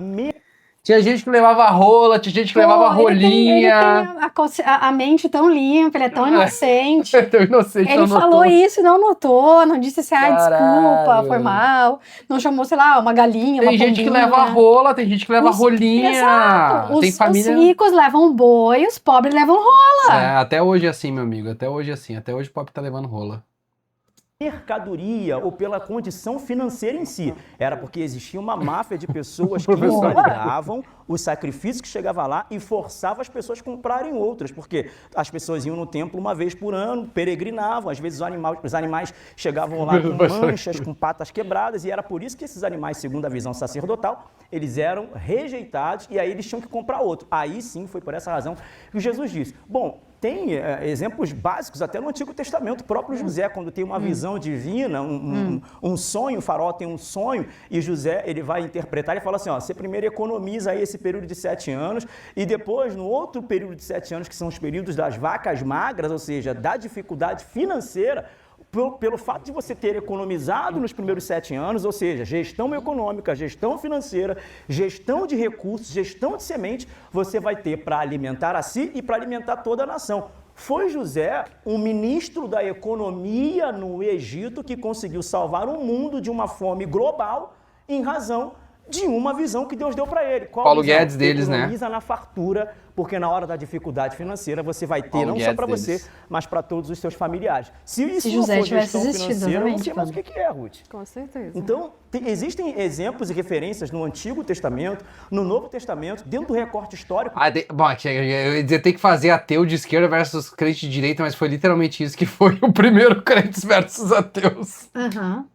Tinha gente que levava rola, tinha gente que levava rolinha. Ele tem a mente tão limpa, ele é tão inocente. É tão inocente, Ele falou isso e não notou, não disse assim, desculpa, foi mal. Não chamou, sei lá, uma galinha, uma Tem gente que pombinha. leva rola, tem gente que leva rolinha. Exato. Tem família... Os ricos levam boi, os pobres levam rola. É, até hoje é assim, meu amigo, até hoje é assim. Até hoje o pobre tá levando rola. Mercadoria ou pela condição financeira em si. Era porque existia uma máfia de pessoas que invalidavam o sacrifício que chegava lá e forçava as pessoas a comprarem outras, porque as pessoas iam no templo uma vez por ano, peregrinavam, às vezes os animais chegavam lá com manchas, com patas quebradas, e era por isso que esses animais, segundo a visão sacerdotal, eles eram rejeitados e aí eles tinham que comprar outro. Aí sim, foi por essa razão que Jesus disse. Bom, tem exemplos básicos até no Antigo Testamento. O próprio José, quando tem uma visão divina, um sonho, o faraó tem um sonho, e José ele vai interpretar e fala assim, ó, você primeiro economiza aí esse período de 7 anos, e depois, no outro período de 7 anos, que são os períodos das vacas magras, ou seja, da dificuldade financeira, pelo fato de você ter economizado nos primeiros 7 anos, ou seja, gestão econômica, gestão financeira, gestão de recursos, gestão de semente, você vai ter para alimentar a si e para alimentar toda a nação. Foi José, um ministro da economia no Egito, que conseguiu salvar o mundo de uma fome global em razão de uma visão que Deus deu para ele. Qual Paulo visão? Guedes deles, né? Economiza na fartura, porque na hora da dificuldade financeira você vai ter Paulo não Guedes só para você, deles. mas para todos os seus familiares. Se isso não José for tivesse gestão existido, financeira, eu não exatamente, sei mais o que é, Ruth. Com certeza. Então, existem exemplos e referências no Antigo Testamento, no Novo Testamento, dentro do recorte histórico. Bom, eu ia dizer, tem que fazer ateu de esquerda versus crente de direita, mas foi literalmente isso que foi o primeiro crentes versus ateus. Aham.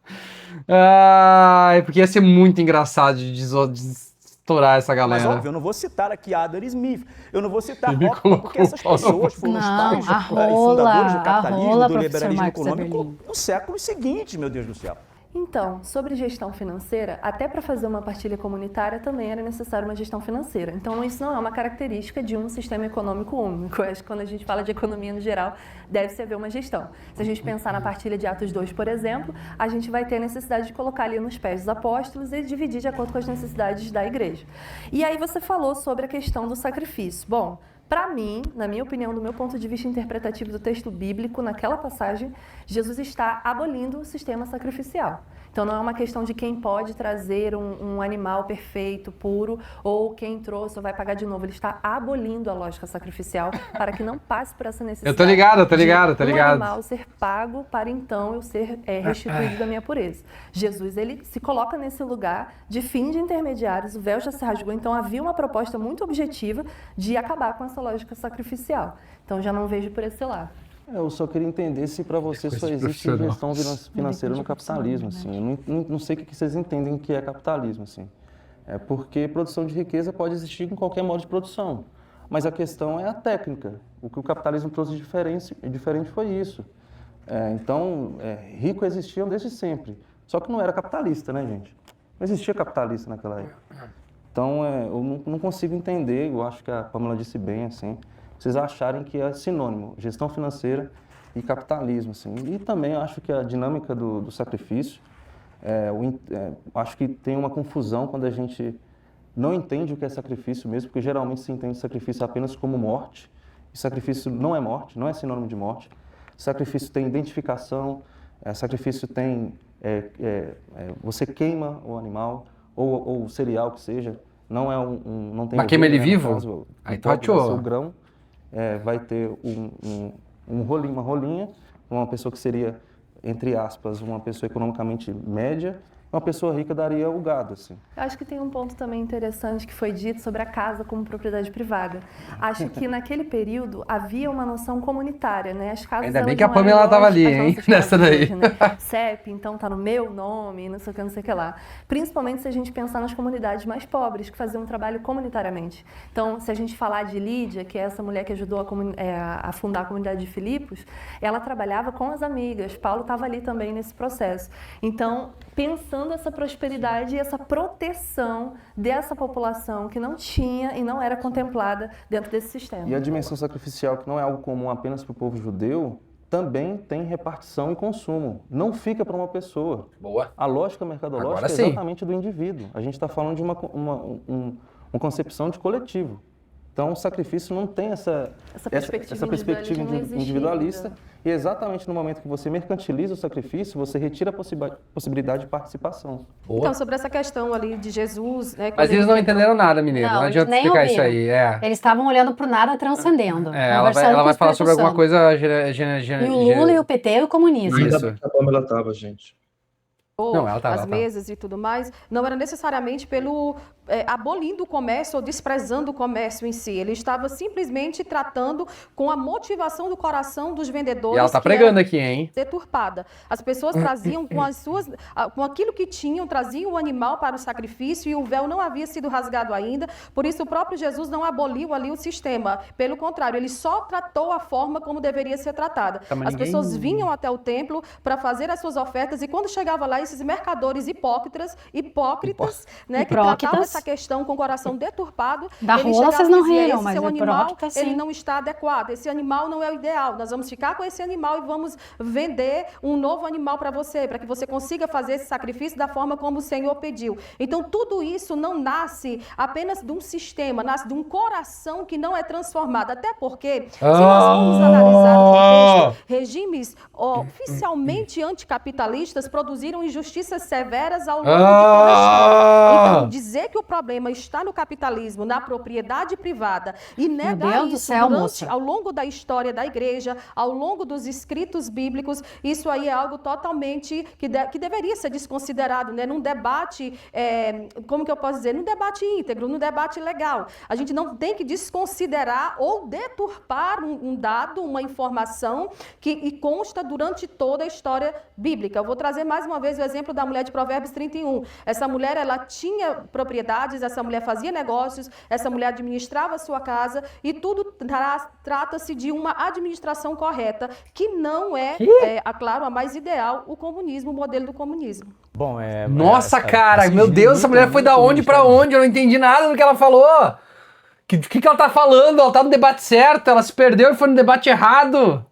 Ai, porque ia ser muito engraçado de estourar essa galera. Mas, óbvio, eu não vou citar aqui Adam Smith, eu não vou citar Ele Rothbard, colocou porque essas pessoas foram os pais a e fundadores do rola, capitalismo, do professor liberalismo Marcos econômico Eberlin. nos séculos seguintes, meu Deus do céu. Então, sobre gestão financeira, até para fazer uma partilha comunitária também era necessário uma gestão financeira. Então, isso não é uma característica de um sistema econômico único. Eu acho que quando a gente fala de economia no geral, deve-se haver uma gestão. Se a gente pensar na partilha de Atos 2, por exemplo, a gente vai ter a necessidade de colocar ali nos pés dos apóstolos e dividir de acordo com as necessidades da igreja. E aí você falou sobre a questão do sacrifício. Bom, para mim, na minha opinião, do meu ponto de vista interpretativo do texto bíblico, naquela passagem, Jesus está abolindo o sistema sacrificial. Então não é uma questão de quem pode trazer um animal perfeito, puro, ou quem trouxe ou vai pagar de novo. Ele está abolindo a lógica sacrificial para que não passe por essa necessidade. Eu tô ligado. De um animal ser pago para então eu ser restituído da minha pureza. Jesus, ele se coloca nesse lugar de fim de intermediários, o véu já se rasgou, então havia uma proposta muito objetiva de acabar com essa lógica sacrificial. Então já não vejo por esse lado. Eu só queria entender se para você só existe gestão financeira no capitalismo, assim. Eu não sei o que vocês entendem que é capitalismo, assim. É porque produção de riqueza pode existir em qualquer modo de produção. Mas a questão é a técnica. O que o capitalismo trouxe de diferente foi isso. Rico existiam desde sempre. Só que não era capitalista, né, gente? Não existia capitalista naquela época. Então, eu não consigo entender, eu acho que a Pamela disse bem, assim, vocês acharem que é sinônimo, gestão financeira e capitalismo, assim. E também acho que a dinâmica do sacrifício, acho que tem uma confusão quando a gente não entende o que é sacrifício mesmo, porque geralmente se entende sacrifício apenas como morte. E sacrifício não é morte, não é sinônimo de morte. Sacrifício tem identificação, sacrifício tem... você queima o animal, ou o cereal que seja, não é não tem... Mas queima ele vivo? Caso, aí vai ser o tchau. grão, vai ter uma rolinha, uma pessoa que seria, entre aspas, uma pessoa economicamente média, uma pessoa rica daria o gado, assim. Eu acho que tem um ponto também interessante que foi dito sobre a casa como propriedade privada. Acho que naquele período havia uma noção comunitária, né? As casas, ainda bem que a Pamela estava ali, hein? Nessa daí. Hoje, né? CEP, então tá no meu nome, não sei o que lá. Principalmente se a gente pensar nas comunidades mais pobres, que faziam um trabalho comunitariamente. Então, se a gente falar de Lídia, que é essa mulher que ajudou a fundar a comunidade de Filipos, ela trabalhava com as amigas. Paulo estava ali também nesse processo. Então, pensando essa prosperidade e essa proteção dessa população que não tinha e não era contemplada dentro desse sistema. E a dimensão sacrificial, que não é algo comum apenas para o povo judeu, também tem repartição e consumo. Não fica para uma pessoa. Boa. A lógica mercadológica é exatamente do indivíduo. A gente está falando de uma concepção de coletivo. Então, o sacrifício não tem essa perspectiva individualista. E exatamente no momento que você mercantiliza o sacrifício, você retira a possibilidade de participação. Boa. Então, sobre essa questão ali de Jesus... Né, Mas eles não entenderam nada, mineiro. Não adianta explicar isso aí. Eles estavam olhando pro nada transcendendo. Ela vai falar sobre alguma coisa... E o Lula e o PT e o comunismo. Isso. A Pamela tava, gente. As mesas e tudo mais, não era necessariamente pelo abolindo o comércio ou desprezando o comércio em si. Ele estava simplesmente tratando com a motivação do coração dos vendedores. E ela está pregando aqui, hein? Deturpada. As pessoas traziam com aquilo que tinham, traziam o animal para o sacrifício e o véu não havia sido rasgado ainda. Por isso, o próprio Jesus não aboliu ali o sistema. Pelo contrário, ele só tratou a forma como deveria ser tratada. As pessoas vinham até o templo para fazer as suas ofertas e quando chegava lá, esses mercadores hipócritas, né, que tratavam essa questão com o coração deturpado. Da rola vocês não riram, mas seu animal, sim. ele não está adequado, esse animal não é o ideal, nós vamos ficar com esse animal e vamos vender um novo animal para você, para que você consiga fazer esse sacrifício da forma como o Senhor pediu. Então, tudo isso não nasce apenas de um sistema, nasce de um coração que não é transformado, até porque, se nós formos analisar o contexto, regimes oficialmente anticapitalistas produziram injustiças severas ao longo de toda a história. Então, dizer que o problema está no capitalismo, na propriedade privada e negar isso ao longo da história da igreja, ao longo dos escritos bíblicos, isso aí é algo totalmente que deveria ser desconsiderado, né? Num debate, como que eu posso dizer? Num debate íntegro, num debate legal. A gente não tem que desconsiderar ou deturpar um dado, uma informação que consta durante toda a história bíblica. Eu vou trazer mais uma vez o exemplo da mulher de Provérbios 31. Essa mulher, ela tinha propriedades, essa mulher fazia negócios, essa mulher administrava a sua casa e tudo trata-se de uma administração correta, que não é, claro, a mais ideal, o comunismo, o modelo do comunismo. Bom, Nossa, cara, meu Deus, essa mulher foi da onde pra onde? Eu não entendi nada do que ela falou. O que ela tá falando? Ela tá no debate certo, ela se perdeu e foi no debate errado.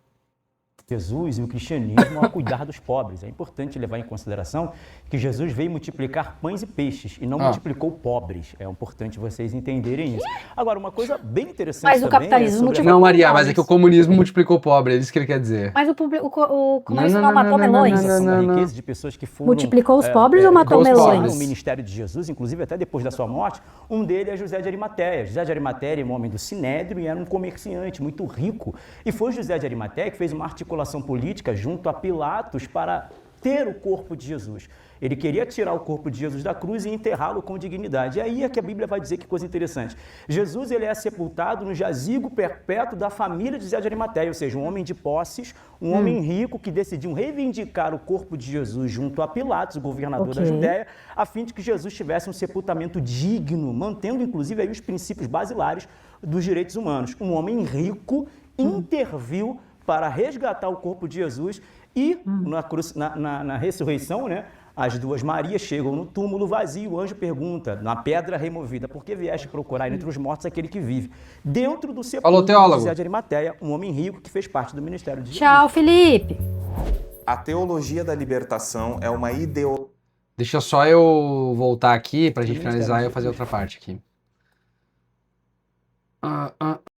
Jesus e o cristianismo a cuidar dos pobres. É importante levar em consideração que Jesus veio multiplicar pães e peixes e não multiplicou pobres. É importante vocês entenderem isso. Agora, uma coisa bem interessante mas o capitalismo multiplicou Não, Maria, mas é que o comunismo multiplicou pobre, é isso que ele quer dizer. Mas o comunismo não matou melões? A riqueza de pessoas que foram... Multiplicou os pobres ou matou melões? O ministério de Jesus, inclusive até depois da sua morte, um deles é José de Arimateia. José de Arimateia era um homem do Sinédrio e era um comerciante muito rico. E foi José de Arimateia que fez uma articulação política junto a Pilatos para ter o corpo de Jesus. Ele queria tirar o corpo de Jesus da cruz e enterrá-lo com dignidade. E aí é que a Bíblia vai dizer que coisa interessante. Jesus ele é sepultado no jazigo perpétuo da família de José de Arimateia, ou seja, um homem de posses, um homem rico que decidiu reivindicar o corpo de Jesus junto a Pilatos, o governador da Judéia, a fim de que Jesus tivesse um sepultamento digno, mantendo inclusive aí os princípios basilares dos direitos humanos. Um homem rico interviu para resgatar o corpo de Jesus e na ressurreição, né? As duas Marias chegam no túmulo vazio, o anjo pergunta, na pedra removida, por que vieste procurar entre os mortos aquele que vive? Dentro do sepulcro de José de Arimateia, um homem rico que fez parte do ministério de Jesus. Tchau, Felipe. A teologia da libertação é uma ideologia. Deixa só eu voltar aqui pra gente finalizar e eu fazer outra parte aqui.